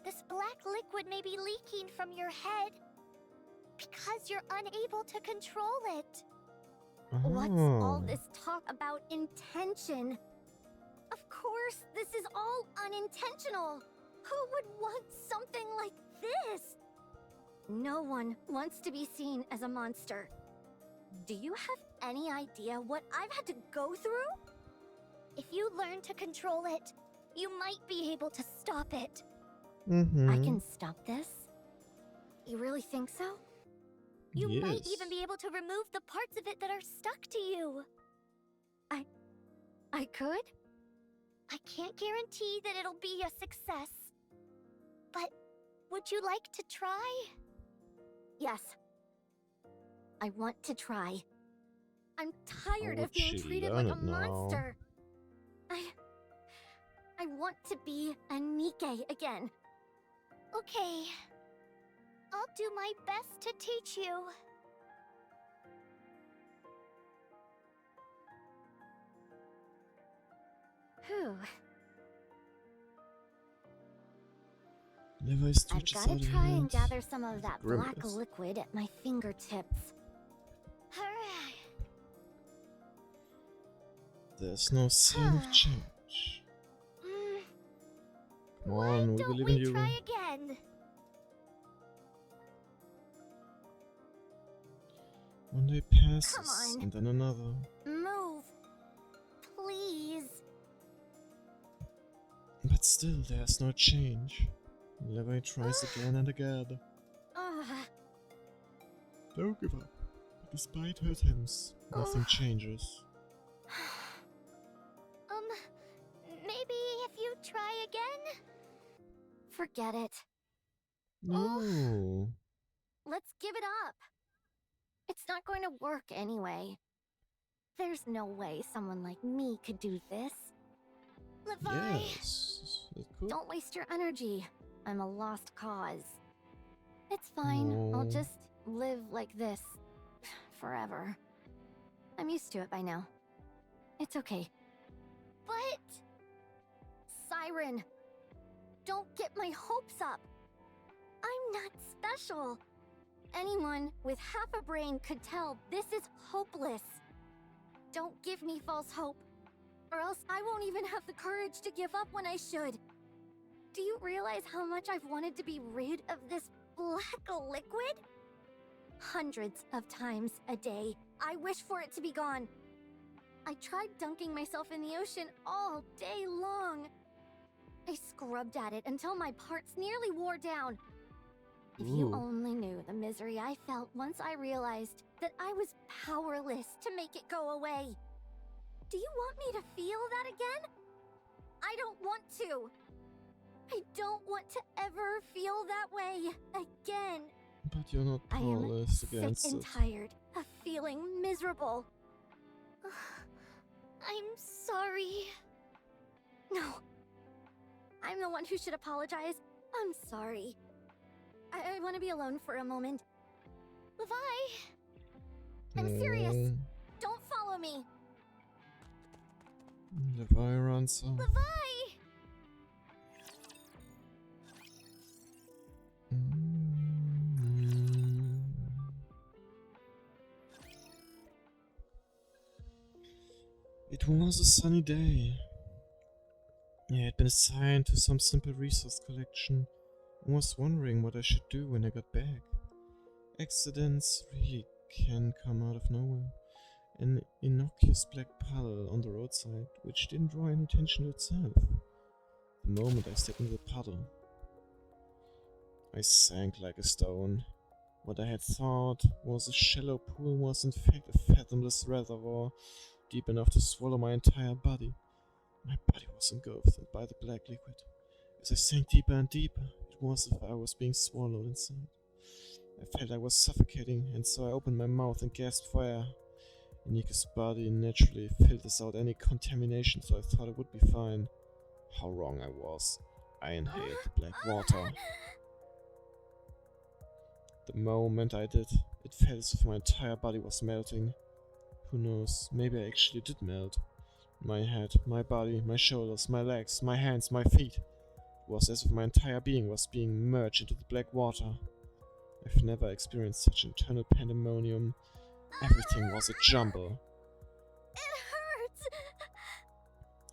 This black liquid may be leaking from your head because you're unable to control it. What's all Oh. this talk about intention? Of course, this is all unintentional. Who would want something like this? No one wants to be seen as a monster. Do you have any idea what I've had to go through? If you learn to control it, you might be able to stop it. I can stop this? You really think so? You might even be able to remove the parts of it that are stuck to you. I could? I can't guarantee that it'll be a success. But would you like to try? Yes. I want to try. I'm tired of being treated like a monster. I want to be a Nikke again. Okay. I'll do my best to teach you. Whew. Levi I've stretches got out to a try and hand. gather some of that black grimace. liquid at my fingertips. Hooray! There's no sign of change. Come Why on, we don't believe we in you. try again? One day passes, Come on. and then another. Move. Please. But still, there's no change. Levi tries again and again. Ugh. Don't give up. Despite her attempts, nothing changes. Maybe if you try again? Forget it. No. Let's give it up. It's not going to work anyway. There's no way someone like me could do this. Levi, Yes, it could. don't waste your energy. I'm a lost cause. It's fine. I'll No. just live like this forever. I'm used to it by now. It's okay. But Siren, don't get my hopes up. I'm not special. Anyone with half a brain could tell this is hopeless. Don't give me false hope, or else I won't even have the courage to give up when I should. Do you realize how much I've wanted to be rid of this black liquid? Hundreds of times a day, I wish for it to be gone. I tried dunking myself in the ocean all day long. I scrubbed at it until my parts nearly wore down. If you Ooh. only knew the misery I felt once I realized that I was powerless to make it go away. Do you want me to feel that again? I don't want to. I don't want to ever feel that way again. But you're not I am powerless sick against and it. tired of feeling miserable. I'm sorry. No. I'm the one who should apologize. I'm sorry. I want to be alone for a moment. Levi! I'm serious. Don't follow me. Levi runs off. Levi! It was a sunny day. I had been assigned to some simple resource collection and was wondering what I should do when I got back. Accidents really can come out of nowhere. An innocuous black puddle on the roadside, which didn't draw any attention to itself. The moment I stepped into the puddle, I sank like a stone. What I had thought was a shallow pool was in fact a fathomless reservoir, deep enough to swallow my entire body. My body was engulfed by the black liquid. As I sank deeper and deeper, it was as if I was being swallowed inside. I felt I was suffocating, and so I opened my mouth and gasped for air. Nika's body naturally filters out any contamination, so I thought it would be fine. How wrong I was. I inhaled the black water. The moment I did, it felt as if my entire body was melting. Who knows, maybe I actually did melt. My head, my body, my shoulders, my legs, my hands, my feet. It was as if my entire being was being merged into the black water. I've never experienced such internal pandemonium. Everything was a jumble. It hurts!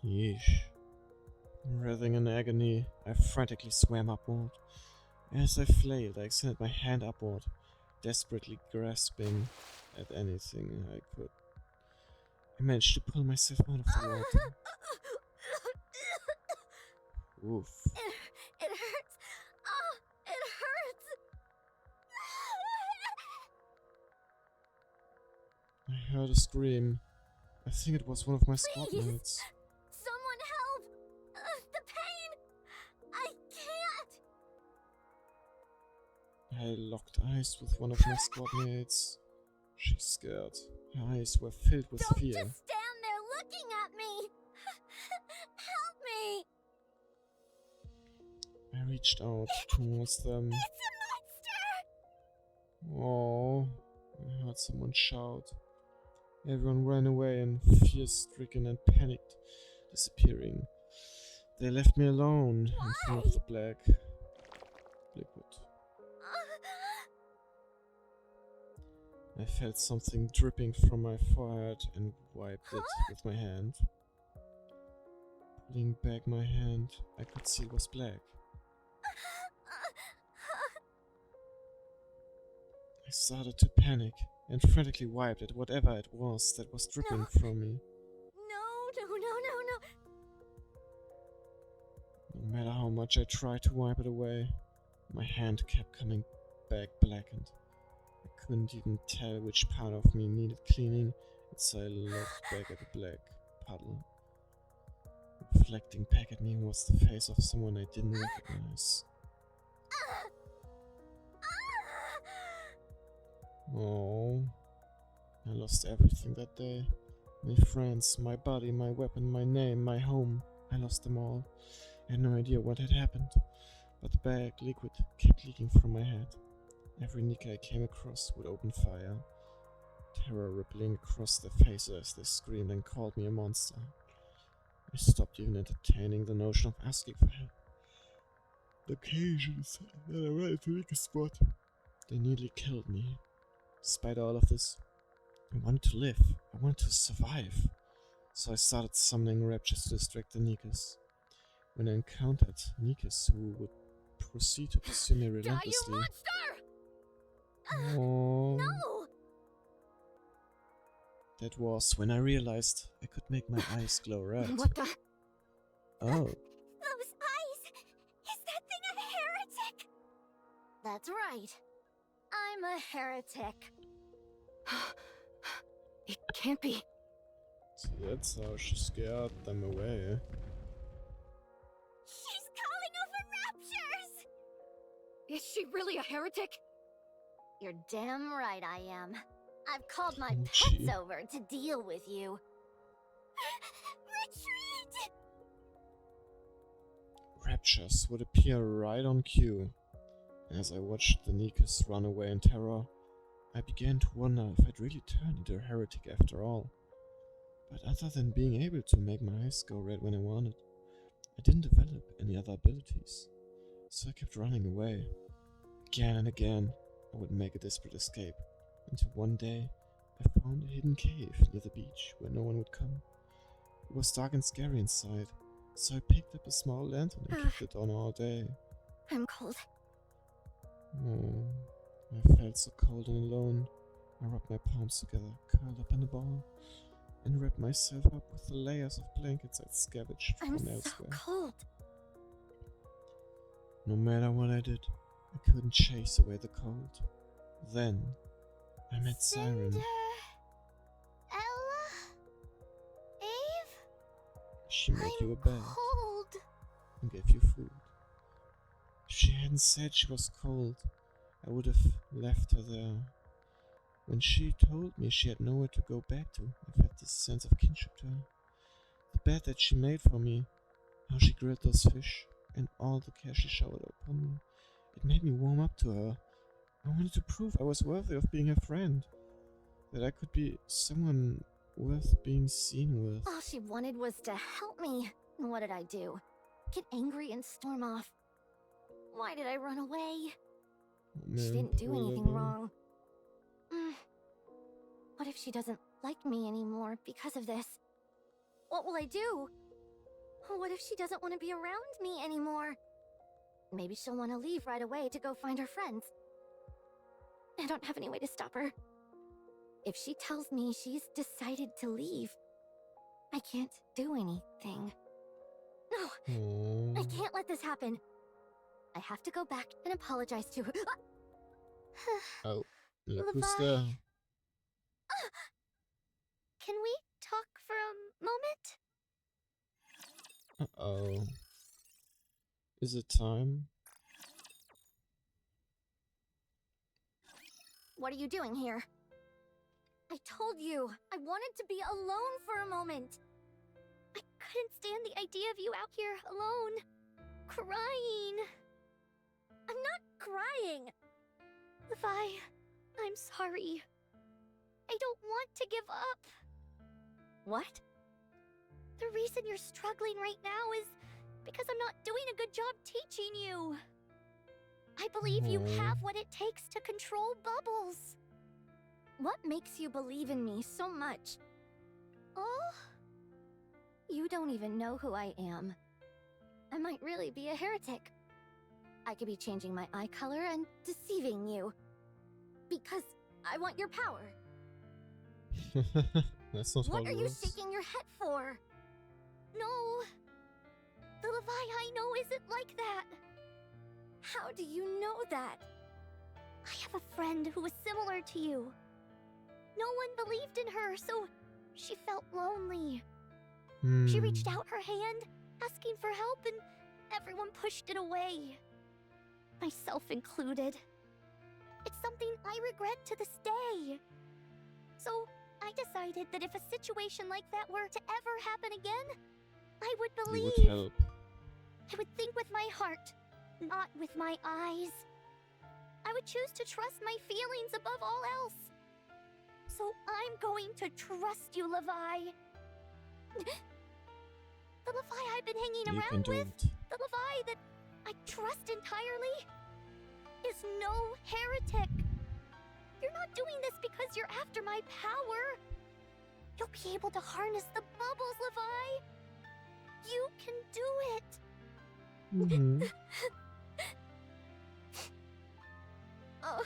Yeesh. Writhing in agony, I frantically swam upward. As I flailed, I extended my hand upward, desperately grasping at anything I could. I managed to pull myself out of the water. Oof. It hurts! Oh, it hurts! I heard a scream. I think it was one of my squad Please. mates. Someone help! The pain! I can't! I locked eyes with one of my squad mates. She's scared. Her eyes were filled with Don't fear. just stand there looking at me! Help me! I reached out towards them. It's a monster! Oh, I heard someone shout. Everyone ran away in fear-stricken and panicked, disappearing. They left me alone in front of the black liquid. I felt something dripping from my forehead and wiped it with my hand. Pulling back my hand, I could see it was black. I started to panic and frantically wiped at whatever it was that was dripping from me. No. No matter how much I tried to wipe it away, my hand kept coming back blackened. I couldn't even tell which part of me needed cleaning, and so I looked back at the black puddle. Reflecting back at me was the face of someone I didn't recognize. Oh, I lost everything that day. My friends, my body, my weapon, my name, my home. I lost them all. I had no idea what had happened, but the black liquid kept leaking from my head. Every Nika I came across would open fire, terror rippling across their faces as they screamed and called me a monster. I stopped even entertaining the notion of asking for help. The occasions that I ran into Nika's spot, they nearly killed me. Despite all of this, I wanted to live. I wanted to survive. So I started summoning raptures to distract the Nikas. When I encountered Nikas who would proceed to pursue me Die, you relentlessly. monster! Oh, No! that was when I realized I could make my eyes glow red. What the? Oh, Those eyes! Is that thing a heretic? That's right. I'm a heretic. It can't be. so that's how she scared them away. She's calling over raptures! Is she really a heretic? You're damn right I am. I've called my Oh, pets gee. over to deal with you. Retreat! Raptures would appear right on cue. As I watched the Nikas run away in terror, I began to wonder if I'd really turned into a heretic after all. But other than being able to make my eyes go red when I wanted, I didn't develop any other abilities. So I kept running away. Again and again, I would make a desperate escape, until one day I found a hidden cave near the beach where no one would come. It was dark and scary inside, so I picked up a small lantern and kept it on all day. I'm cold. Oh, I felt so cold and alone. I rubbed my palms together, curled up in a ball, and wrapped myself up with the layers of blankets I'd scavenged I'm from so elsewhere. cold. No matter what I did, I couldn't chase away the cold. Then, I met Siren. Ella? Eve? She made you a I'm bed cold. and gave you food. If she hadn't said she was cold, I would have left her there. When she told me she had nowhere to go back to, I felt this sense of kinship to her. The bed that she made for me, how she grilled those fish, and all the care she showered upon me, it made me warm up to her. I wanted to prove I was worthy of being her friend, that I could be someone worth being seen with. All she wanted was to help me. And what did I do? Get angry and storm off. Why did I run away? Oh, man, She didn't do poor anything Lily. wrong. What if she doesn't like me anymore because of this? What will I do? What if she doesn't want to be around me anymore? Maybe she'll want to leave right away to go find her friends. I don't have any way to stop her. If she tells me she's decided to leave, I can't do anything. No, Oh. I can't let this happen. I have to go back and apologize to her. Oh, look who's Levi. there. Can we talk for a moment? Uh-oh. Is it time? What are you doing here? I told you, I wanted to be alone for a moment. I couldn't stand the idea of you out here alone, crying. I'm not crying. Levi, I'm sorry. I don't want to give up. What? The reason you're struggling right now is because I'm not doing a good job teaching you. I believe you have what it takes to control bubbles. What makes you believe in me so much? Oh? You don't even know who I am. I might really be a heretic. I could be changing my eye color and deceiving you. Because I want your power. That's not how What it are you works. shaking your head for? No. The Levi I know isn't like that. How do you know that? I have a friend who was similar to you. No one believed in her, so she felt lonely. She reached out her hand, asking for help, and everyone pushed it away. Myself included. It's something I regret to this day. So, I decided that if a situation like that were to ever happen again, I would You believe. would help. I would think with my heart, not with my eyes. I would choose to trust my feelings above all else. So I'm going to trust you, Levi. The Levi I've been hanging You can around do with, it. the Levi that I trust entirely, is no heretic. You're not doing this because you're after my power. You'll be able to harness the bubbles, Levi. You can do it. Mm-hmm. Oh,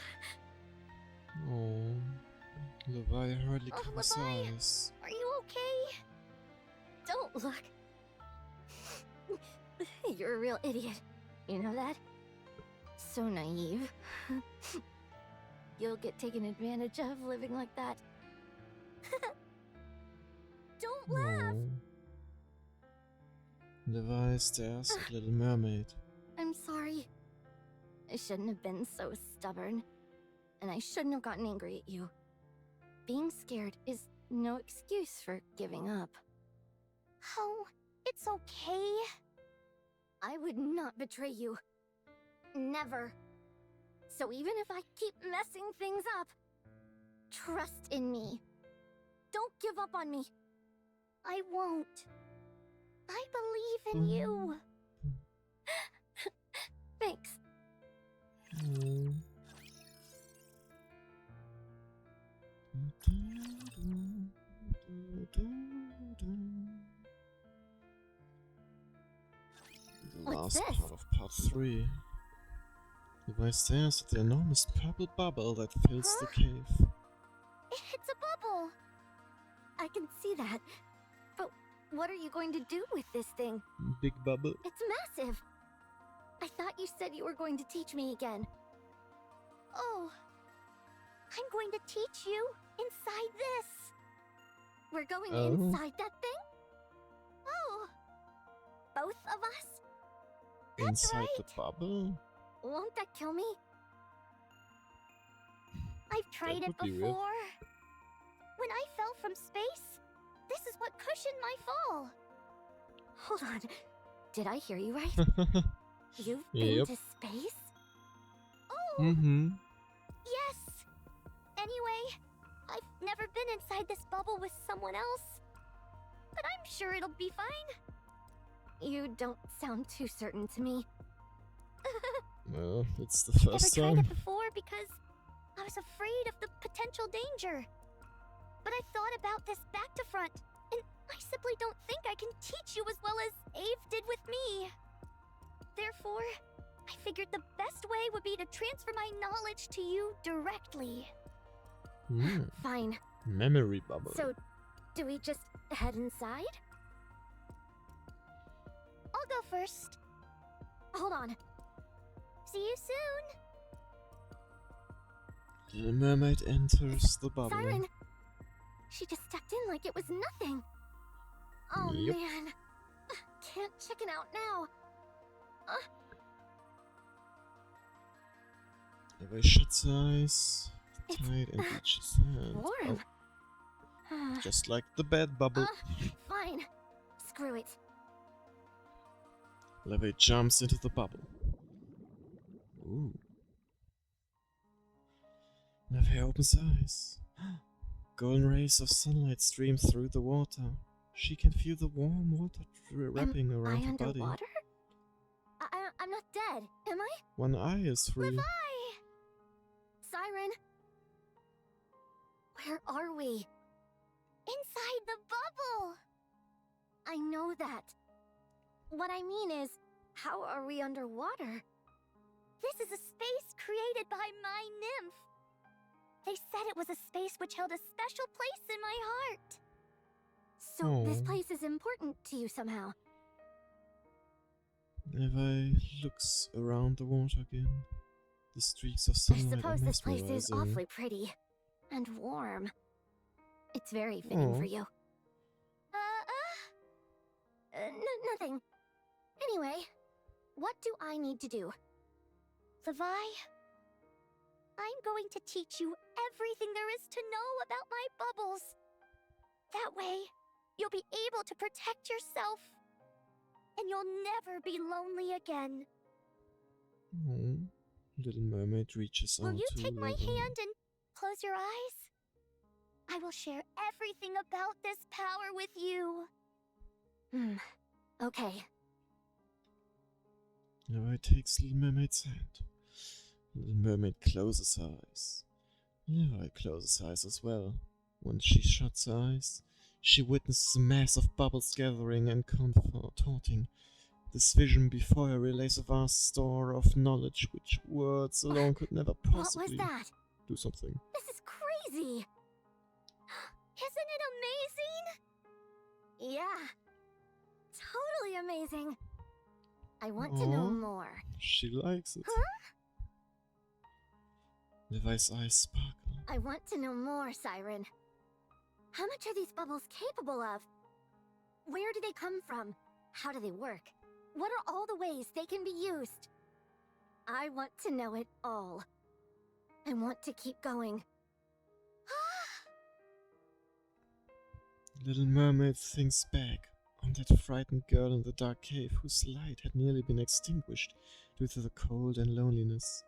Oh, Levi hardly Oh, covers her Levi. eyes. are you okay? Don't look. You're a real idiot. You know that? So naive. You'll get taken advantage of living like that. Don't laugh! Oh. Levi stares at Little Mermaid. I'm sorry. I shouldn't have been so stubborn. And I shouldn't have gotten angry at you. being scared is no excuse for giving up. Oh, it's okay. I would not betray you. Never. So even if I keep messing things up, trust in me. Don't give up on me. I won't. I believe in you. Thanks. The What's last this? part of part 3. Levi stares at the enormous purple bubble that fills the cave. It's a bubble. I can see that. But what are you going to do with this thing? Big bubble. It's massive. I thought you said you were going to teach me again. Oh. I'm going to teach you inside this. We're going inside that thing? Oh. Both of us? That's Inside right. the bubble? Won't that kill me? I've tried That it would be weird. before. When I fell from space, this is what cushioned my fall. Hold on. Did I hear you right? You've been Yep. to space? Oh, Mm-hmm. yes. Anyway, I've never been inside this bubble with someone else. But I'm sure it'll be fine. You don't sound too certain to me. Well, it's the I've never first tried time. it before because I was afraid of the potential danger. But I thought about this back to front, and I simply don't think I can teach you as well as Ave did with me. Therefore, I figured the best way would be to transfer my knowledge to you directly. Fine. Memory bubble. So, do we just head inside? I'll go first. Hold on. See you soon. The mermaid enters the bubble. Siren! She just stepped in like it was nothing. Oh Yep. man. Can't chicken out now. Levi shuts his eyes, It's tight, and reaches hand. warm. Oh, just like the bed bubble. Fine. Screw it. Levi jumps into the bubble. Ooh. Levi opens eyes. Golden rays of sunlight stream through the water. She can feel the warm water wrapping around Am I her body. underwater? I'm not dead, am I? One eye is free. Levi! Siren! Where are we? Inside the bubble! I know that. What I mean is, how are we underwater? This is a space created by my nymph. They said it was a space which held a special place in my heart. So this Oh. place is important to you somehow. Levi looks around the water again. The streaks of I sunlight suppose are this place is mesmerizing. awfully pretty. And warm. It's very fitting Oh. for you. Nothing. Anyway, what do I need to do? Levi, I'm going to teach you everything there is to know about my bubbles. That way, you'll be able to protect yourself. And you'll never be lonely again. Oh. Little mermaid reaches Will out you to take my Levi. hand and close your eyes? I will share everything about this power with you. Okay. Levi takes Little Mermaid's hand. Little Mermaid closes her eyes. Levi closes her eyes as well. When she shuts her eyes, she witnesses a mass of bubbles gathering and contorting. This vision before her relays a vast store of knowledge which words alone could never What possibly was that? do something. This is crazy! Isn't it amazing? Yeah. Totally amazing. I want to know Aw. more. She likes it. Huh? Levi's eyes sparkle. I want to know more, Siren. How much are these bubbles capable of? Where do they come from? How do they work? What are all the ways they can be used? I want to know it all. I want to keep going. Little Mermaid thinks back on that frightened girl in the dark cave whose light had nearly been extinguished due to the cold and loneliness.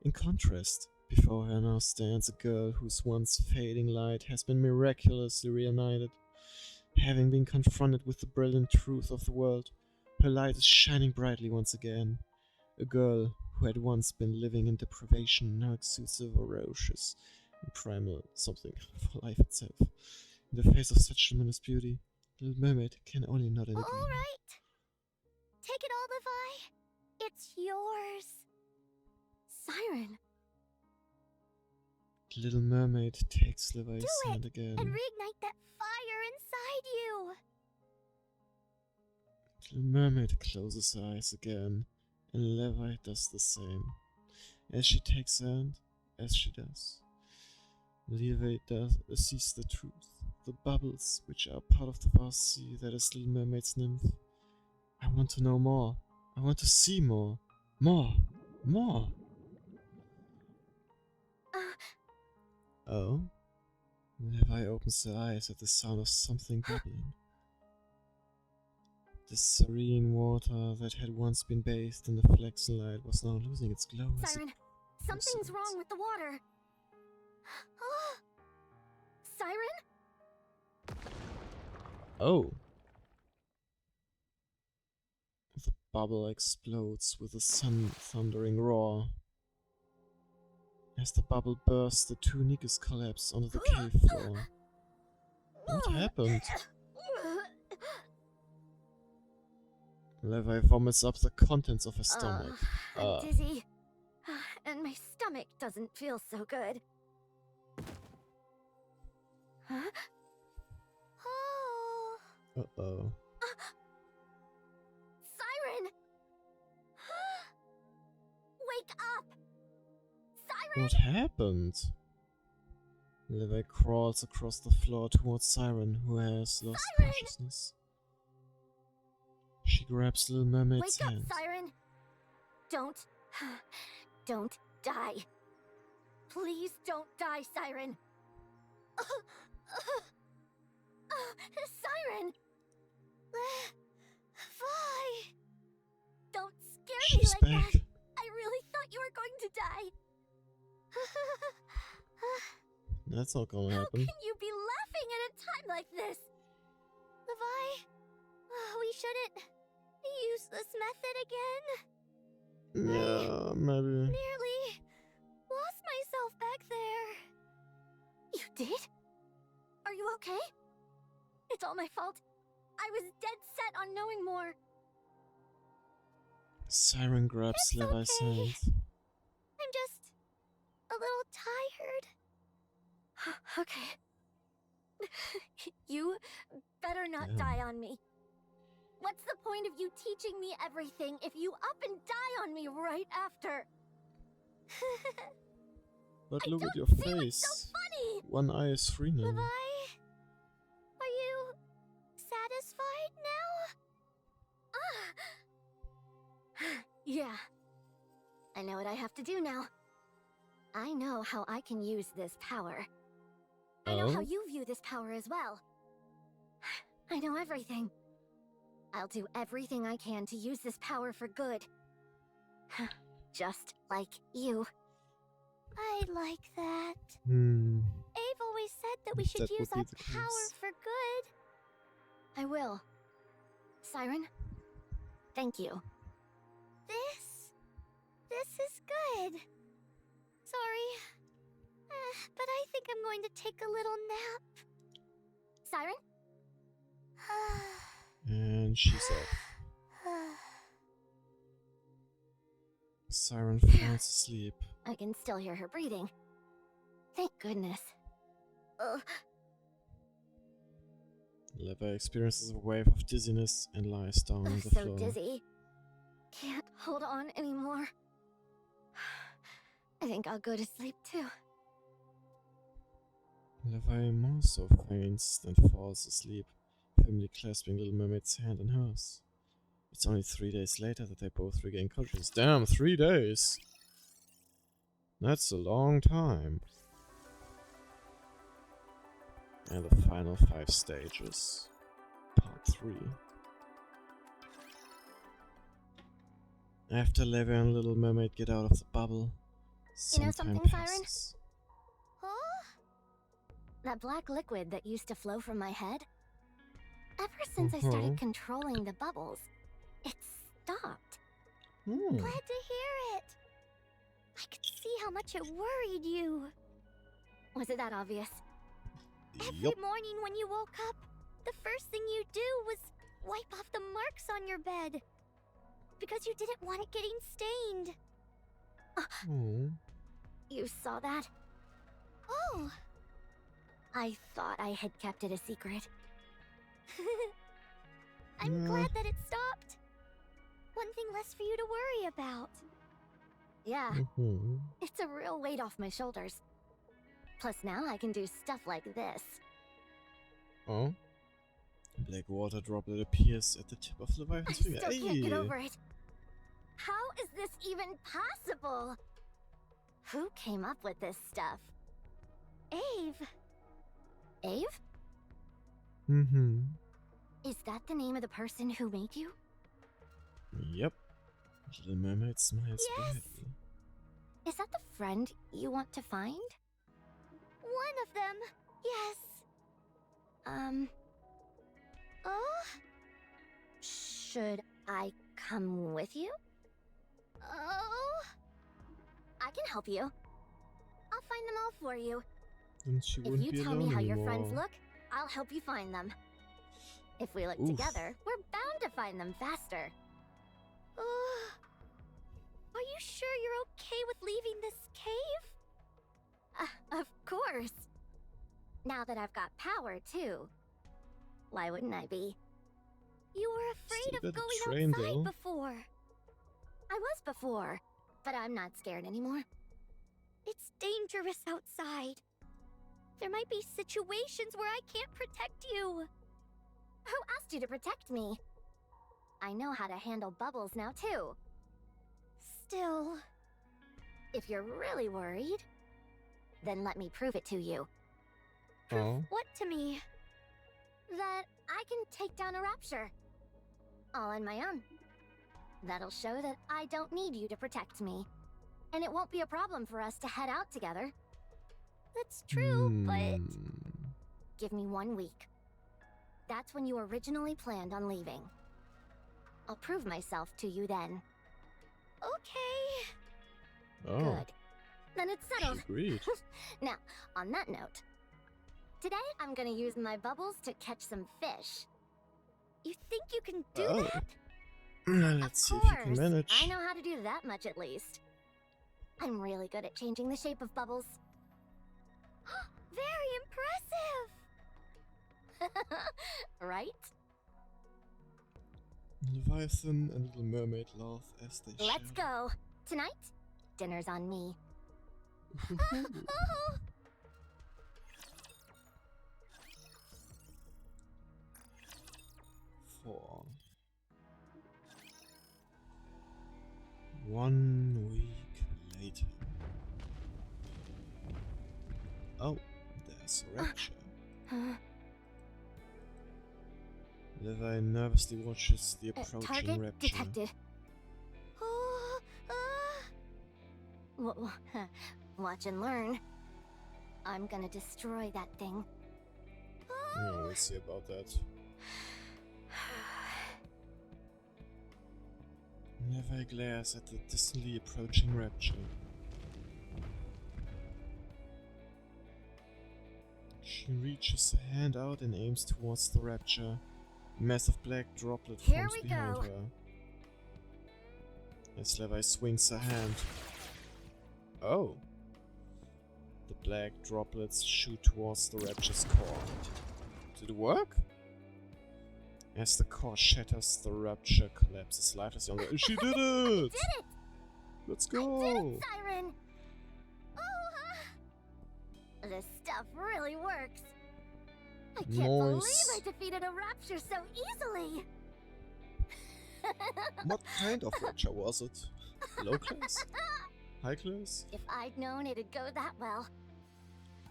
In contrast, before her now stands a girl whose once fading light has been miraculously reunited. Having been confronted with the brilliant truth of the world, her light is shining brightly once again. A girl who had once been living in deprivation now exudes a ferocious and primal something for life itself. In the face of such tremendous beauty, Little Mermaid can only nod in All agreement. right. Take it all, Levi. It's yours. Siren, Little Mermaid takes Levi's do hand it again. and reignite that fire inside you. Little Mermaid closes her eyes again, and Levi does the same. As she takes her hand, as she does, Levi sees the truth, the bubbles which are part of the vast sea that is Little Mermaid's nymph. I want to know more. I want to see more. More. More. Oh? Levi opens her eyes at the sound of something bubbling. The serene water that had once been bathed in the flaxen light was now losing its glow. Siren, something's wrong with the water. Siren? Oh! The bubble explodes with a thundering roar. As the bubble bursts, the two Nikas collapse onto the cave floor. What happened? Levi vomits up the contents of her stomach. I'm dizzy. And my stomach doesn't feel so good. Huh? Oh. Uh-oh. Siren! Wake up! Siren! What happened? Levi crawls across the floor towards Siren, who has lost Siren! consciousness. She grabs Little Mermaid's Wake hand. up, Siren! Don't die. Please don't die, Siren. Siren! Levi! Don't scare me She's like back. that. I really thought you were going to die. That's not gonna How happen. can you be laughing at a time like this? Levi, we shouldn't use this method again. Yeah, maybe. Nearly lost myself back there. You did? Are you okay? It's all my fault. I was dead set on knowing more. Siren grabs It's Levi's okay. hand. I'm just a little tired. Okay. You better not Damn. die on me. What's the point of you teaching me everything if you up and die on me right after? But I look at don't your see what's face. so funny. One eye is free now. Levi, are you satisfied now? Yeah. I know what I have to do now. I know how I can use this power. I know how Oh? you view this power as well. I know everything. I'll do everything I can to use this power for good. Just like you. I like that. Ave always said that we should That would use be our the power case. for good. I will. Siren, thank you. This is good. Sorry, but I think I'm going to take a little nap. Siren? And she's off. Siren falls asleep. I can still hear her breathing. Thank goodness. Ugh. Levi experiences a wave of dizziness and lies down on I'm the so floor. dizzy. Can't hold on anymore. I think I'll go to sleep too. Levi more so faints than falls asleep, firmly clasping Little Mermaid's hand in hers. It's only 3 days later that they both regain consciousness. Damn, 3 days! That's a long time. And the final 5 stages. Part 3. After Levy and Little Mermaid get out of the bubble, You know some time something, Siren? passes. Huh? That black liquid that used to flow from my head? Ever since I started controlling the bubbles, it stopped. Hmm. Glad to hear it. I could see how much it worried you. Was it that obvious? Yup. Every morning when you woke up, the first thing you do was wipe off the marks on your bed. Because you didn't want it getting stained. Oh. You saw that? Oh. I thought I had kept it a secret. I'm glad that it stopped. One thing less for you to worry about. Yeah, it's a real weight off my shoulders. Plus now I can do stuff like this. Oh. A black water droplet appears at the tip of I Leviathan's still finger. can't get over it. How is this even possible? Who came up with this stuff? Ave. Ave? Is that the name of the person who made you? Yep. Little Mermaid smiles Yes. brightly. Is that the friend you want to find? One of them, yes. Oh? Should I come with you? Oh? I can help you. I'll find them all for you. Then she If wouldn't you be tell alone me how anymore. your friends look, I'll help you find them. If we look Oof. together, we're bound to find them faster. Are you sure you're okay with leaving this cave? Of course. Now that I've got power, too. Why wouldn't I be? You were Still afraid of got a going train, outside though. before. I was before, but I'm not scared anymore. It's dangerous outside. There might be situations where I can't protect you. Who asked you to protect me? I know how to handle bubbles now, too. Still, if you're really worried, then let me prove it to you. Prove Oh. what to me? That I can take down a rapture. All on my own. That'll show that I don't need you to protect me. And it won't be a problem for us to head out together. That's true, but give me 1 week. That's when you originally planned on leaving. I'll prove myself to you then. Okay. Oh. Good. Then it's She settled. agreed. Now, on that note, today I'm gonna use my bubbles to catch some fish. You think you can do Oh. that? Let's see Of if you can course. manage. I know how to do that much at least. I'm really good at changing the shape of bubbles. Very impressive! Right? Leviathan and Little Mermaid laugh as they Let's shout. go. Tonight, dinner's on me. Woohoo. Oh! 4. 1 week later. Oh, there's a rapture. Levi nervously watches the approaching Target rapture. detected. Watch and learn. I'm gonna destroy that thing. Yeah, we'll see about that. Levi glares at the distantly approaching rapture. She reaches a hand out and aims towards the rapture. A massive black droplet Here forms we behind go. her. As Levi swings her hand. Oh! The black droplets shoot towards the rapture's core. Did it work? As the core shatters, the rapture collapses lifeless on the— She did it! Did it! Let's I did go! it, Siren! This stuff really works. I can't believe Nice. I defeated a rapture so easily. What kind of rapture was it? Low class? High class? If I'd known it'd go that well.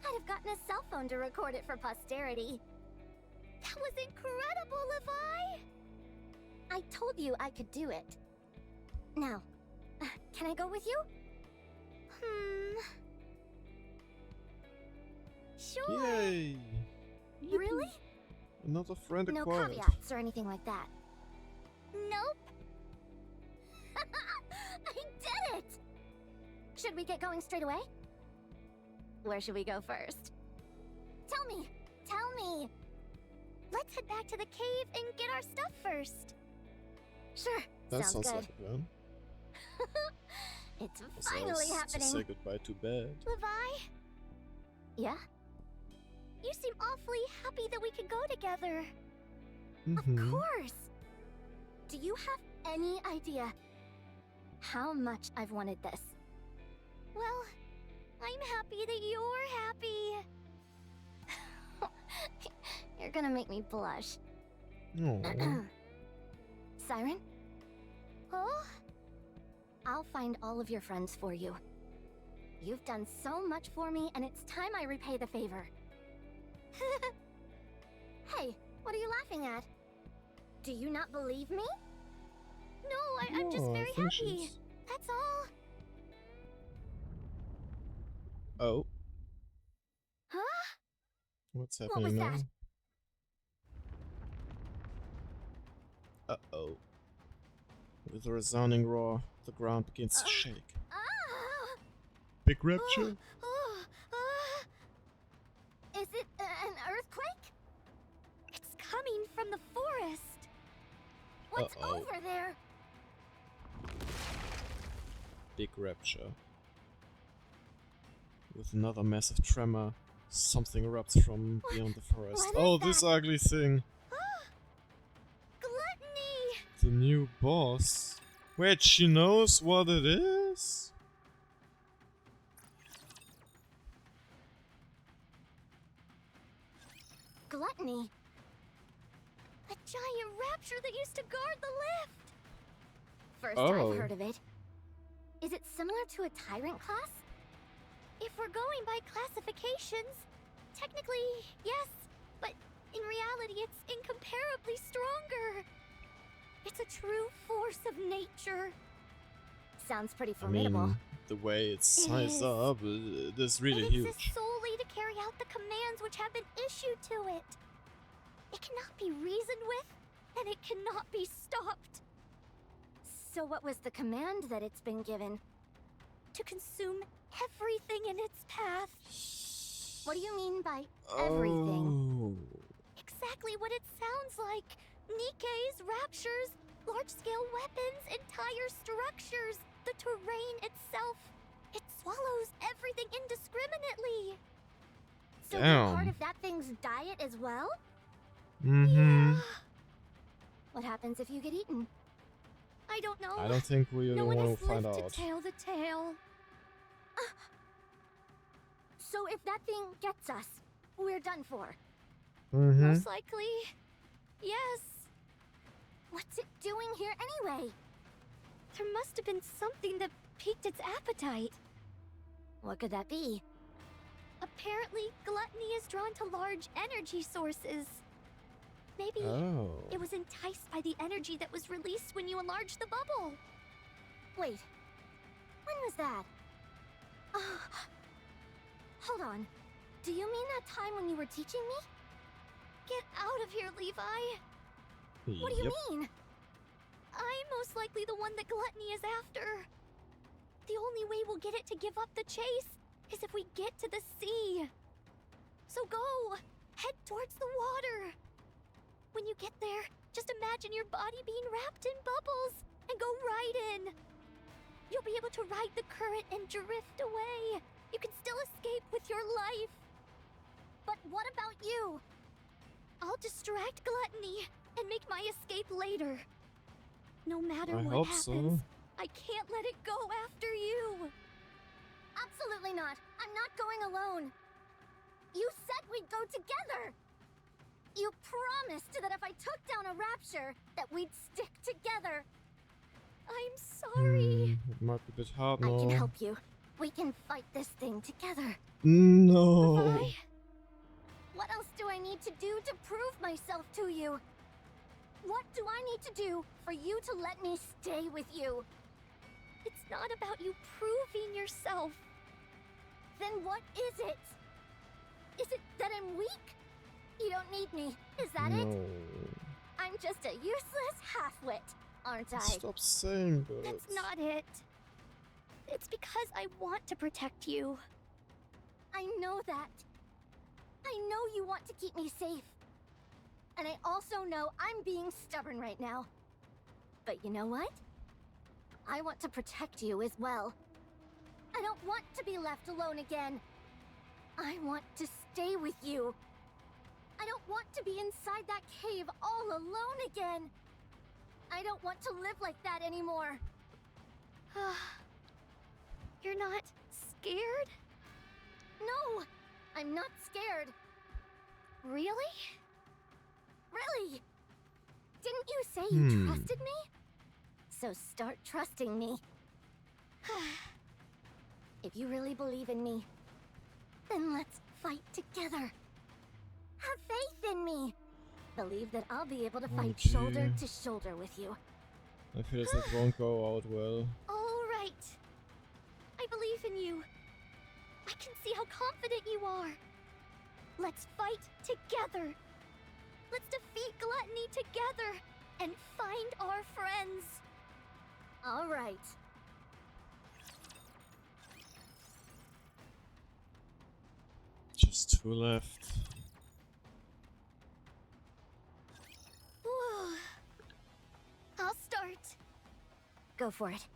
I'd have gotten a cell phone to record it for posterity. That was incredible, Levi! I told you I could do it. Now, can I go with you? Sure. Yay! Really? Another friend No acquired. caveats or anything like that. Nope. I did it! Should we get going straight away? Where should we go first? Tell me! Tell me! Let's head back to the cave and get our stuff first. Sure, That sounds sounds good. like a plan. It's So finally to happening. say goodbye to bed. Levi? Yeah? You seem awfully happy that we could go together. Of course! Do you have any idea how much I've wanted this? Well, I'm happy that you're happy. You're gonna make me blush. Oh. Siren? Oh? I'll find all of your friends for you. You've done so much for me, and it's time I repay the favor. Hey, what are you laughing at? Do you not believe me? No, I'm just very happy. That's all. Oh. Huh? What's What happening was now? that? Uh-oh. With a resounding roar, the ground begins to shake. Ah! Big rapture? Is it an earthquake? It's coming from the forest. What's over there? Big rapture. With another massive tremor, something erupts from beyond the forest. what is Oh, this that? ugly thing! Gluttony! The new boss. Wait, she knows what it is? Gluttony? A giant rapture that used to guard the lift! First Oh. I've heard of it. Is it similar to a tyrant class? If we're going by classifications, technically, yes, but in reality it's incomparably stronger. It's a true force of nature. Sounds pretty I formidable. mean, the way it's It sized is. up, it is really It huge. exists solely to carry out the commands which have been issued to it. It cannot be reasoned with, and it cannot be stopped. So what was the command that it's been given? To consume everything in its path. What do you mean by everything? Oh. Exactly what it sounds like. Nikke's, raptures, large-scale weapons, entire structures, the terrain itself. It swallows everything indiscriminately. So you're part Damn. of that thing's diet as well? Mm-hmm. Yeah. What happens if you get eaten? I don't know. I don't think we No one want has to find lived out. to tell the tale. So if that thing gets us, we're done for. Mm-hmm. Most likely, yes. What's it doing here anyway? There must have been something that piqued its appetite. What could that be? Apparently, gluttony is drawn to large energy sources. Maybe Oh. it was enticed by the energy that was released when you enlarged the bubble. Wait, when was that? Hold on. Do you mean that time when you were teaching me? Get out of here, Levi. What do you Yep. mean? I'm most likely the one that gluttony is after. The only way we'll get it to give up the chase is if we get to the sea. So go! Head towards the water! When you get there, just imagine your body being wrapped in bubbles and go right in. You'll be able to ride the current and drift away. You can still escape with your life. But what about you? I'll distract gluttony and make my escape later. No matter I what hope happens, so. I can't let it go after you. Absolutely not. I'm not going alone. You said we'd go together. You promised that if I took down a rapture, that we'd stick together. I'm sorry. It might be a bit hard I can now. help you. We can fight this thing together. No. Levi, what else do I need to do to prove myself to you? What do I need to do for you to let me stay with you? It's not about you proving yourself. Then what is it? Is it that I'm weak? You don't need me, is that it? No. I'm just a useless half-wit, aren't I? Stop saying that. That's not it. It's because I want to protect you. I know that. I know you want to keep me safe. And I also know I'm being stubborn right now. But you know what? I want to protect you as well. I don't want to be left alone again. I want to stay with you. I don't want to be inside that cave all alone again. I don't want to live like that anymore. You're not scared? No, I'm not scared. Really? Really? Didn't you say you trusted me? So start trusting me. If you really believe in me, then let's fight together. Have faith in me. Believe that I'll be able to fight shoulder to shoulder with you. I feel as that won't go out well. All right. I believe in you. I can see how confident you are. Let's fight together. Let's defeat gluttony together and find our friends. All right. Just two left. I'll start. Go for it.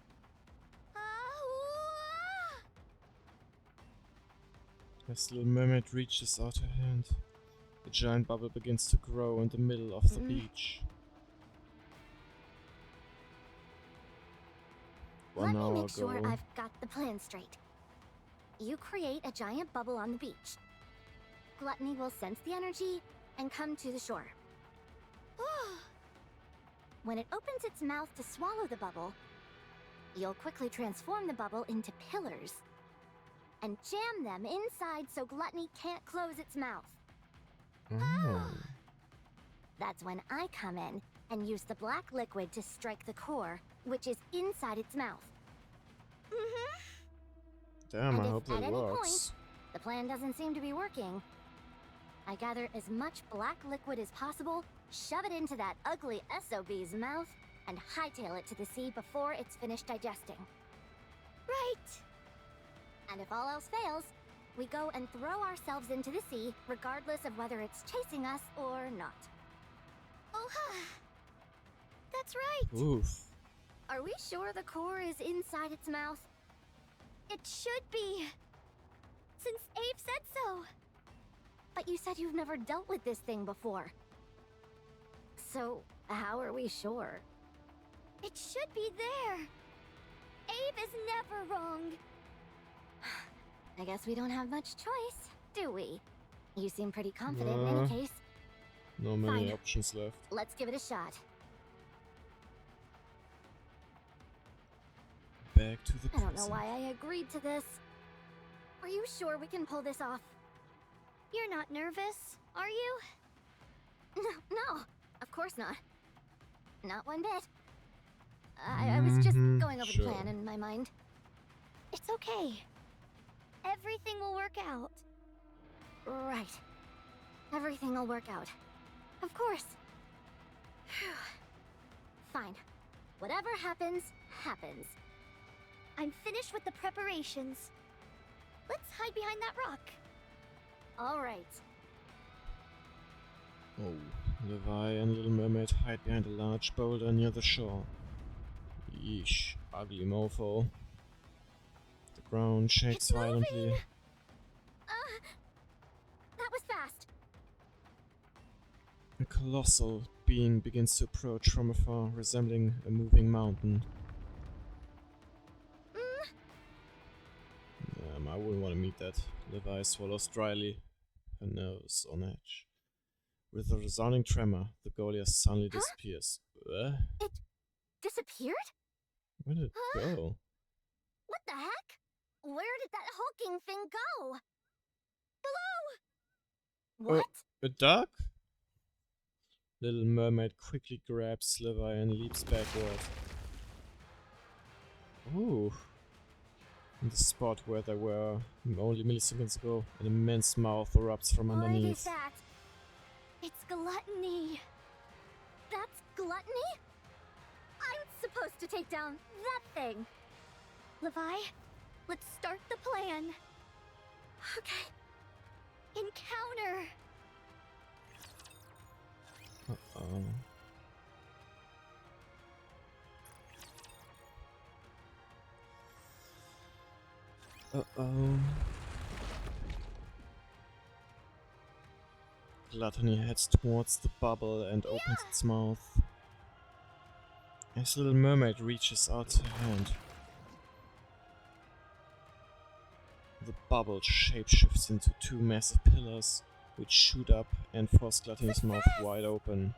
As the little mermaid reaches out her hand, a giant bubble begins to grow in the middle of the beach. Let me hour make sure ago. I've got the plan straight. You create a giant bubble on the beach. Gluttony will sense the energy and come to the shore. When it opens its mouth to swallow the bubble, you'll quickly transform the bubble into pillars and jam them inside so Gluttony can't close its mouth. Oh. That's when I come in and use the black liquid to strike the core, which is inside its mouth. Damn, I And hope if at that any works. point the plan doesn't seem to be working, I gather as much black liquid as possible, shove it into that ugly SOB's mouth, and hightail it to the sea before it's finished digesting. Right. And if all else fails, we go and throw ourselves into the sea, regardless of whether it's chasing us or not. Oh, that's right. Oof. Are we sure the core is inside its mouth? It should be. Since Abe said so. But you said you've never dealt with this thing before. So, how are we sure? It should be there. Abe is never wrong. I guess we don't have much choice, do we? You seem pretty confident in any Nah. case. No many Fine. options left. Let's give it a shot. Back to the I don't know present. why I agreed to this. Are you sure we can pull this off? You're not nervous, are you? No, of course not. Not one bit. I was just going over sure. the plan in my mind. It's okay. Everything will work out. Right. Everything will work out. Of course. Phew. Fine. Whatever happens, happens. I'm finished with the preparations. Let's hide behind that rock. All right. Oh, Levi and Little Mermaid hide behind a large boulder near the shore. Yeesh, ugly mofo. The ground shakes It's violently. moving! That was fast. A colossal being begins to approach from afar, resembling a moving mountain. I wouldn't want to meet that. Levi swallows dryly, her nose on edge. With a resounding tremor, the Goliath suddenly disappears. Disappeared? Where did it go? What the heck? Where did that hulking thing go? Below! Oh, What? a duck? Little Mermaid quickly grabs Levi and leaps backward. Ooh. In the spot where they were only milliseconds ago, an immense mouth erupts from What is underneath. that? It's gluttony. That's gluttony? I'm supposed to take down that thing. Levi, let's start the plan. Okay. Encounter. Uh-oh. Uh-oh. Gluttony heads towards the bubble and opens its mouth. As Little Mermaid reaches out her hand, the bubble shapeshifts into two massive pillars, which shoot up and force Gluttony's mouth wide open.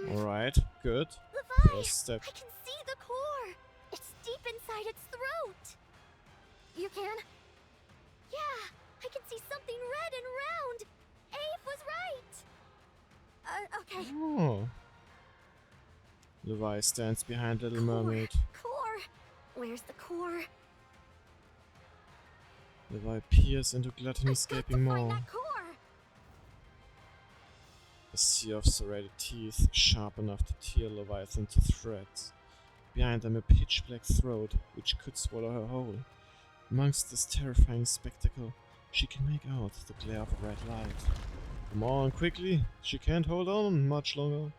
Alright, good. Levi, First step. I can see the core. It's deep inside its throat. You can? Yeah, I can see something red and round. Abe was right. Okay. Oh. Levi stands behind Little Mermaid. Core. Where's the core? Levi peers into Gluttony's I've got to gaping find maw. that core. A sea of serrated teeth, sharp enough to tear Leviathan to shreds. Behind them a pitch-black throat, which could swallow her whole. Amongst this terrifying spectacle, she can make out the glare of a red light. Come on, quickly! She can't hold on much longer.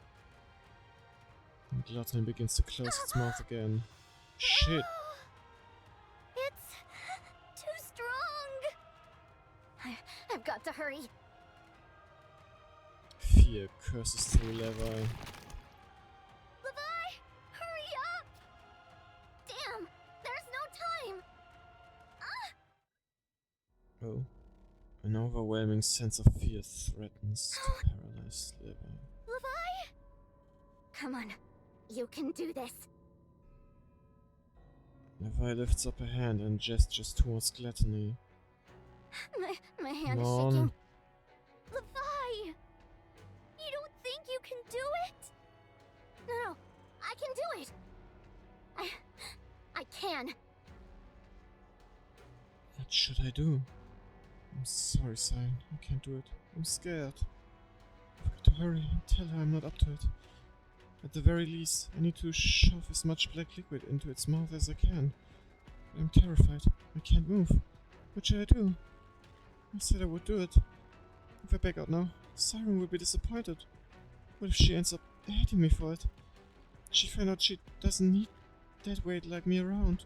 And Gluttony begins to close its mouth again. Shit! It's too strong. I've got to hurry. Fear curses through Levi. Levi, hurry up. Damn, there's no time. Oh. An overwhelming sense of fear threatens to paralyze Levi. Levi? Come on, you can do this. Levi lifts up a hand and gestures towards Gluttony. My hand Come is on. shaking. Levi! You don't think you can do it? No, I can do it. I can. What should I do? I'm sorry, Cyan. I can't do it. I'm scared. I've got to hurry and tell her I'm not up to it. At the very least, I need to shove as much black liquid into its mouth as I can. But I'm terrified. I can't move. What should I do? I said I would do it. If I back out now, Siren will be disappointed. What if she ends up hating me for it? She find out she doesn't need that weight like me around.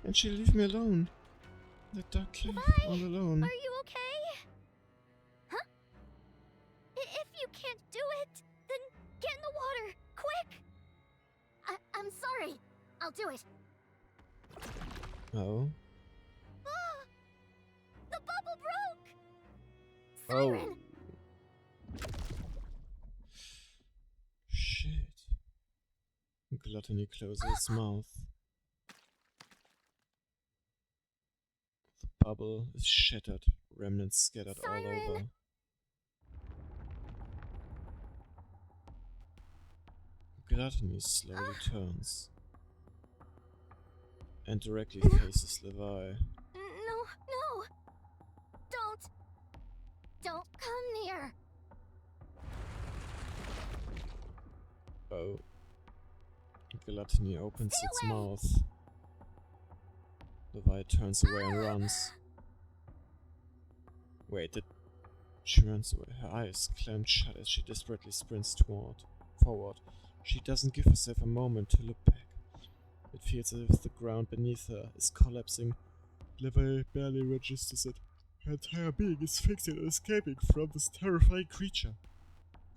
And she'll leave me alone. That dark cave, all alone. Are you okay? Huh? If you can't do it, then get in the water, quick! I'm sorry. I'll do it. Oh. Ah! The bubble broke! Siren! Shit. Gluttony closes its mouth. The bubble is shattered, remnants scattered all Siren! over. Gluttony slowly turns and directly faces Levi. No. Don't come near. Oh. Gluttony opens Stay its away. mouth. Levi turns away and runs. Wait, she runs away. Her eyes clamped shut as she desperately sprints forward. She doesn't give herself a moment to look back. It feels as if the ground beneath her is collapsing. Levi barely registers it. Her entire being is fixated on escaping from this terrifying creature.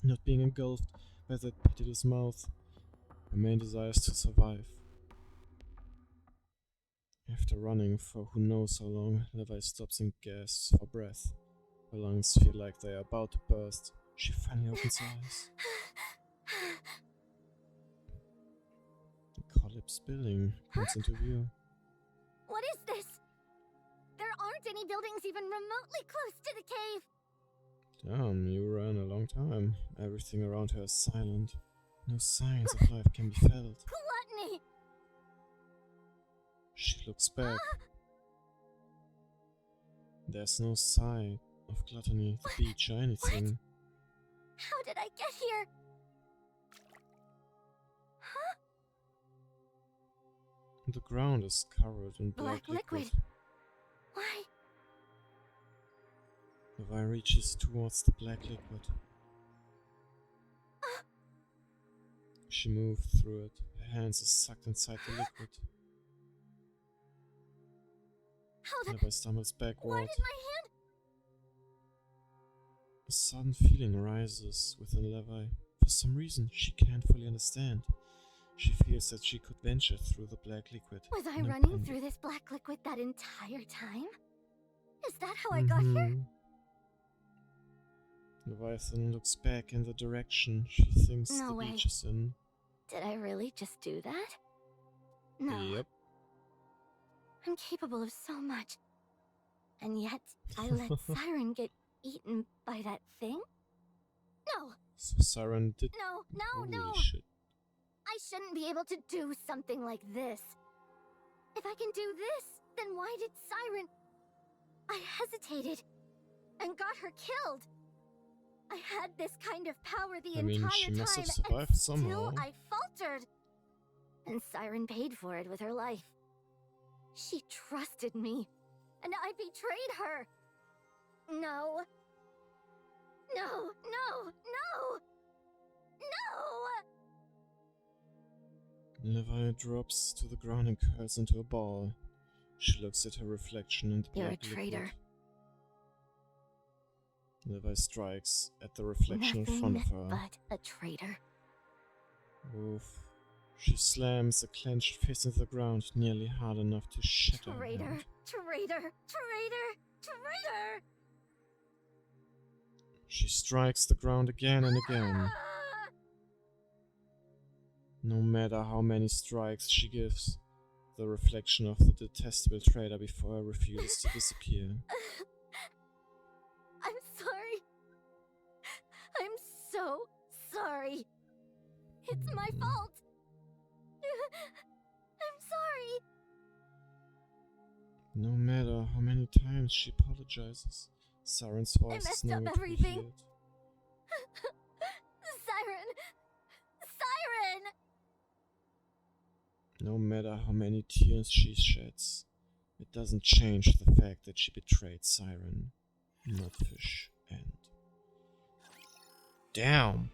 Not being engulfed by that pitiless mouth. Her main desire is to survive. After running for who knows how long, Levi stops and gasps for breath. Her lungs feel like they are about to burst. She finally opens her eyes. The collapsed building comes into view. What is this? buildings even remotely close to the cave. Damn, you ran a long time. Everything around her is silent. No signs of life can be felt. Gluttony! She looks back. There's no sign of gluttony, the beach, or anything. How did I get here? Huh? The ground is covered in black liquid. Why? The eye reaches towards the black liquid. She moved through it. Her hands are sucked inside the liquid. How the... Levi stumbles Why backward. did my hand... A sudden feeling rises within Levi. For some reason, she can't fully understand. She feels that she could venture through the black liquid. Was I no running pun. through this black liquid that entire time? Is that how I got here? Leviathan looks back in the direction she thinks No the way. beach is in. Did I really just do that? No. Yep. I'm capable of so much. And yet, I let Siren get eaten by that thing? No! So Siren did. No, Holy shit. I shouldn't be able to do something like this. If I can do this, then why did Siren... I hesitated and got her killed. I had this kind of power the I mean, entire she must have time, survived and somehow. still I faltered. And Siren paid for it with her life. She trusted me, and I betrayed her. No. No, no, no! No! Levi drops to the ground and curls into a ball. She looks at her reflection in the You're a black traitor. liquid. Levi strikes at the reflection in front of her. But a traitor. Oof. She slams a clenched fist into the ground, nearly hard enough to shatter her Traitor, hand. traitor, traitor, traitor! She strikes the ground again and again. Ah! No matter how many strikes she gives, the reflection of the detestable traitor before her refuses to disappear. I'm sorry. I'm so sorry. It's my fault. I'm sorry. No matter how many times she apologizes, Siren's voice is messed up nowhere to be everything. heard. Siren! Siren! No matter how many tears she sheds, it doesn't change the fact that she betrayed Siren. Nutfish end. Damn!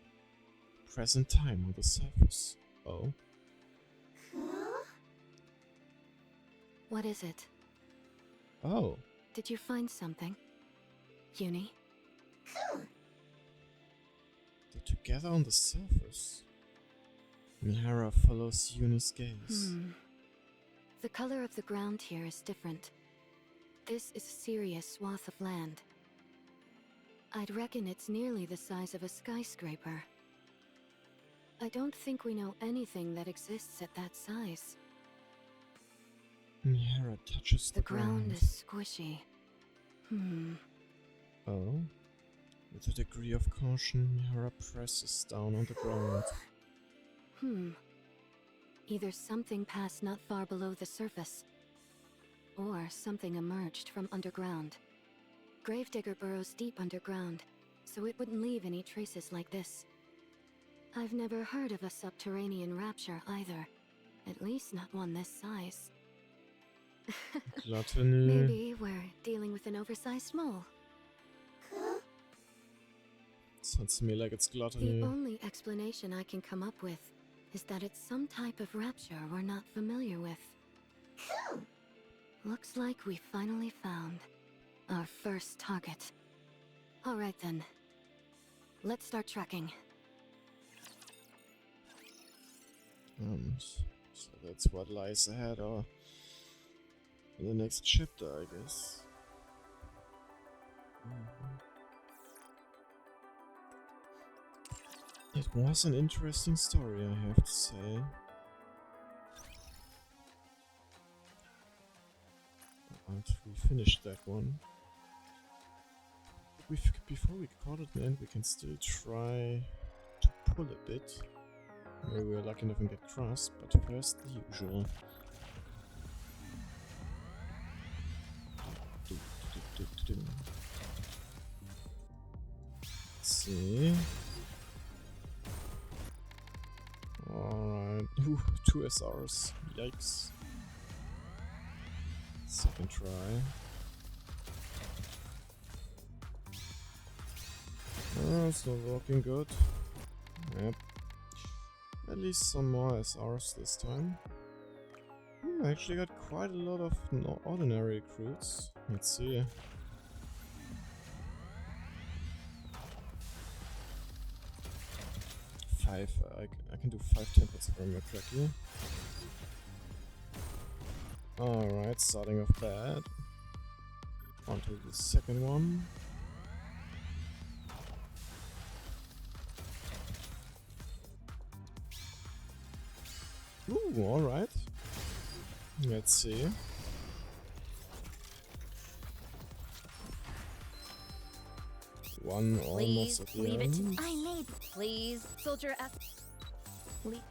Present time on the surface. Oh? What is it? Oh. Did you find something? Uni? They're together on the surface. Mihara follows Uni's gaze. The color of the ground here is different. This is a serious swath of land. I'd reckon it's nearly the size of a skyscraper. I don't think we know anything that exists at that size. Mihara touches The ground is squishy. Oh? With a degree of caution, Mihara presses down on the ground. Either something passed not far below the surface, or something emerged from underground. Gravedigger burrows deep underground, so it wouldn't leave any traces like this. I've never heard of a subterranean rapture either, at least not one this size. Gluttony. Maybe we're dealing with an oversized mole. Sounds to me like it's gluttony. The only explanation I can come up with is that it's some type of rapture we're not familiar with. Looks like we finally found our first target. Alright then. Let's start tracking. So that's what lies ahead, or in the next chapter, I guess. It was an interesting story, I have to say. But we finished that one. Before we call it an end, we can still try to pull a bit. Maybe we're lucky enough and get crust, but first the usual. Let's see. Alright. Ooh, 2 SRs. Yikes. Second try. Oh, it's not looking good. Yep. At least some more SRs this time. I actually got quite a lot of ordinary recruits. Let's see. Five. I can do 5 temples from your Trekkie. Alright, starting off bad. On to the second one. Ooh, alright. Let's see. One almost at the leave end. it. I may. Please, soldier F. Leave.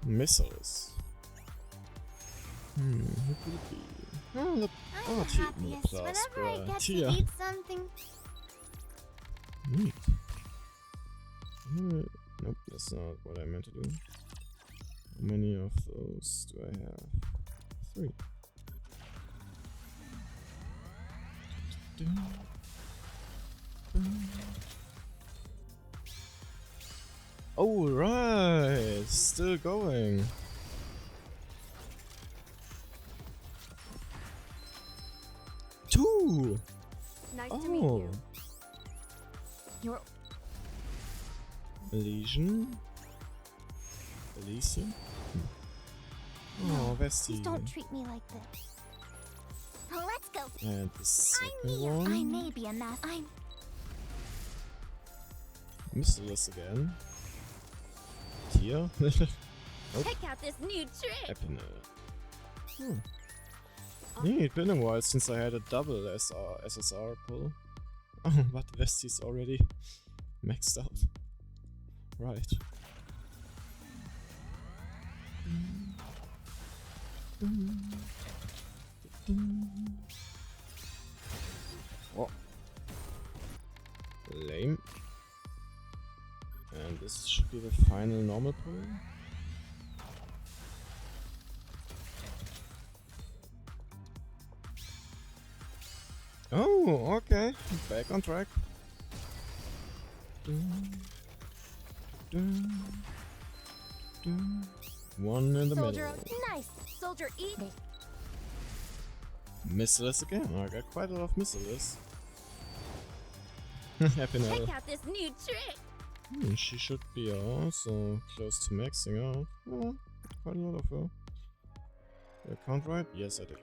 Missiles. Who could it be? Oh, the I'm the party happiest plus, whenever I get Tia. to eat something. Neat. Nope, that's not what I meant to do. How many of those do I have? 3. Oh right, still going. Two. Nice to meet Oh, you. You're Elysian. Elysian. Oh, Please Vesti. don't treat me like this. Let's go. And the second I one. may be a mess. I'm Mistless again. Tia. Nope. check out this new trick. Epinel. Yeah, it's been a while since I had a double SSR pull. Oh, but Vesti's already maxed out. Right. Oh. Lame. And this should be the final normal pull. Oh, okay. Back on track. One in the Soldier, middle. nice. Soldier, eat. Missileless again. I got quite a lot of missileless. Happy now. Check out this new trick. She should be also close to maxing out. Oh, quite a lot of her. Did I count right? Yes, I did.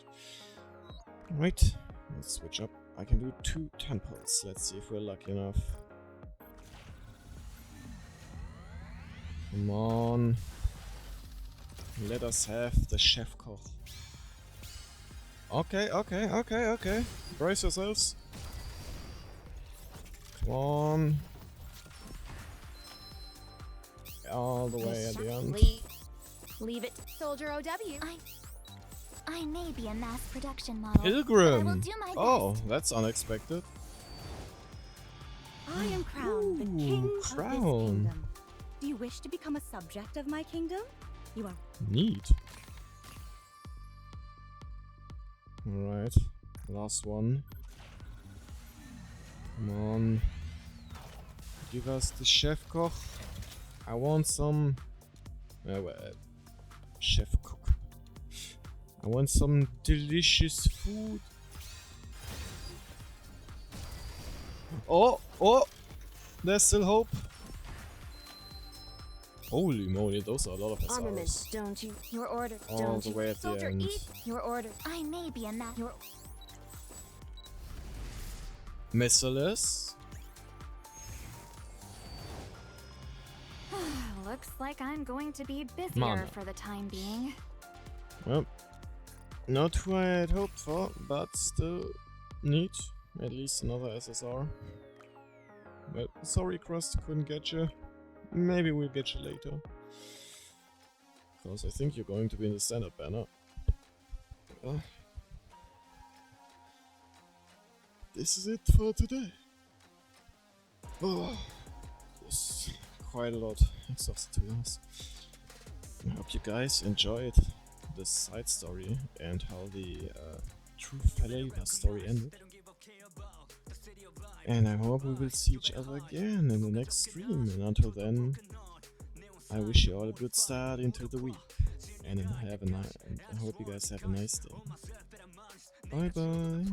Right, let's switch up. I can do 2 temples. Let's see if we're lucky enough. Come on. Let us have the chef koch. Okay. Brace yourselves. Come on. All the way at the end. Leave it. Soldier OW. I may be a mass production model. but I will Pilgrim! do my Oh, best. that's unexpected. I am crowned the Ooh, king of this crown. kingdom. Do you wish to become a subject of my kingdom? You are Neat. Alright, last one. Come on. Give us the chef koch. I want some. Chef cook. I want some delicious food. Oh! There's still hope. Holy moly, those are a lot of armament, SRs. don't you? Your order. All Don't the you? way at the Soldier, end. eat. Your order. I may be a mass. Your Missileless. Looks like I'm going to be busier Mana. for the time being. Well, Not who I had hoped for, but still neat. At least another SSR. Well, sorry Crust, couldn't get you. Maybe we'll get you later. Because I think you're going to be in the stand-up banner. This is it for today. Oh, this is quite a lot. Exhausted, to be honest. I hope you guys enjoyed the side story and how the true flavor story ended. And I hope we will see each other again in the next stream. And until then, I wish you all a good start into the week. And I hope you guys have a nice day. Bye bye.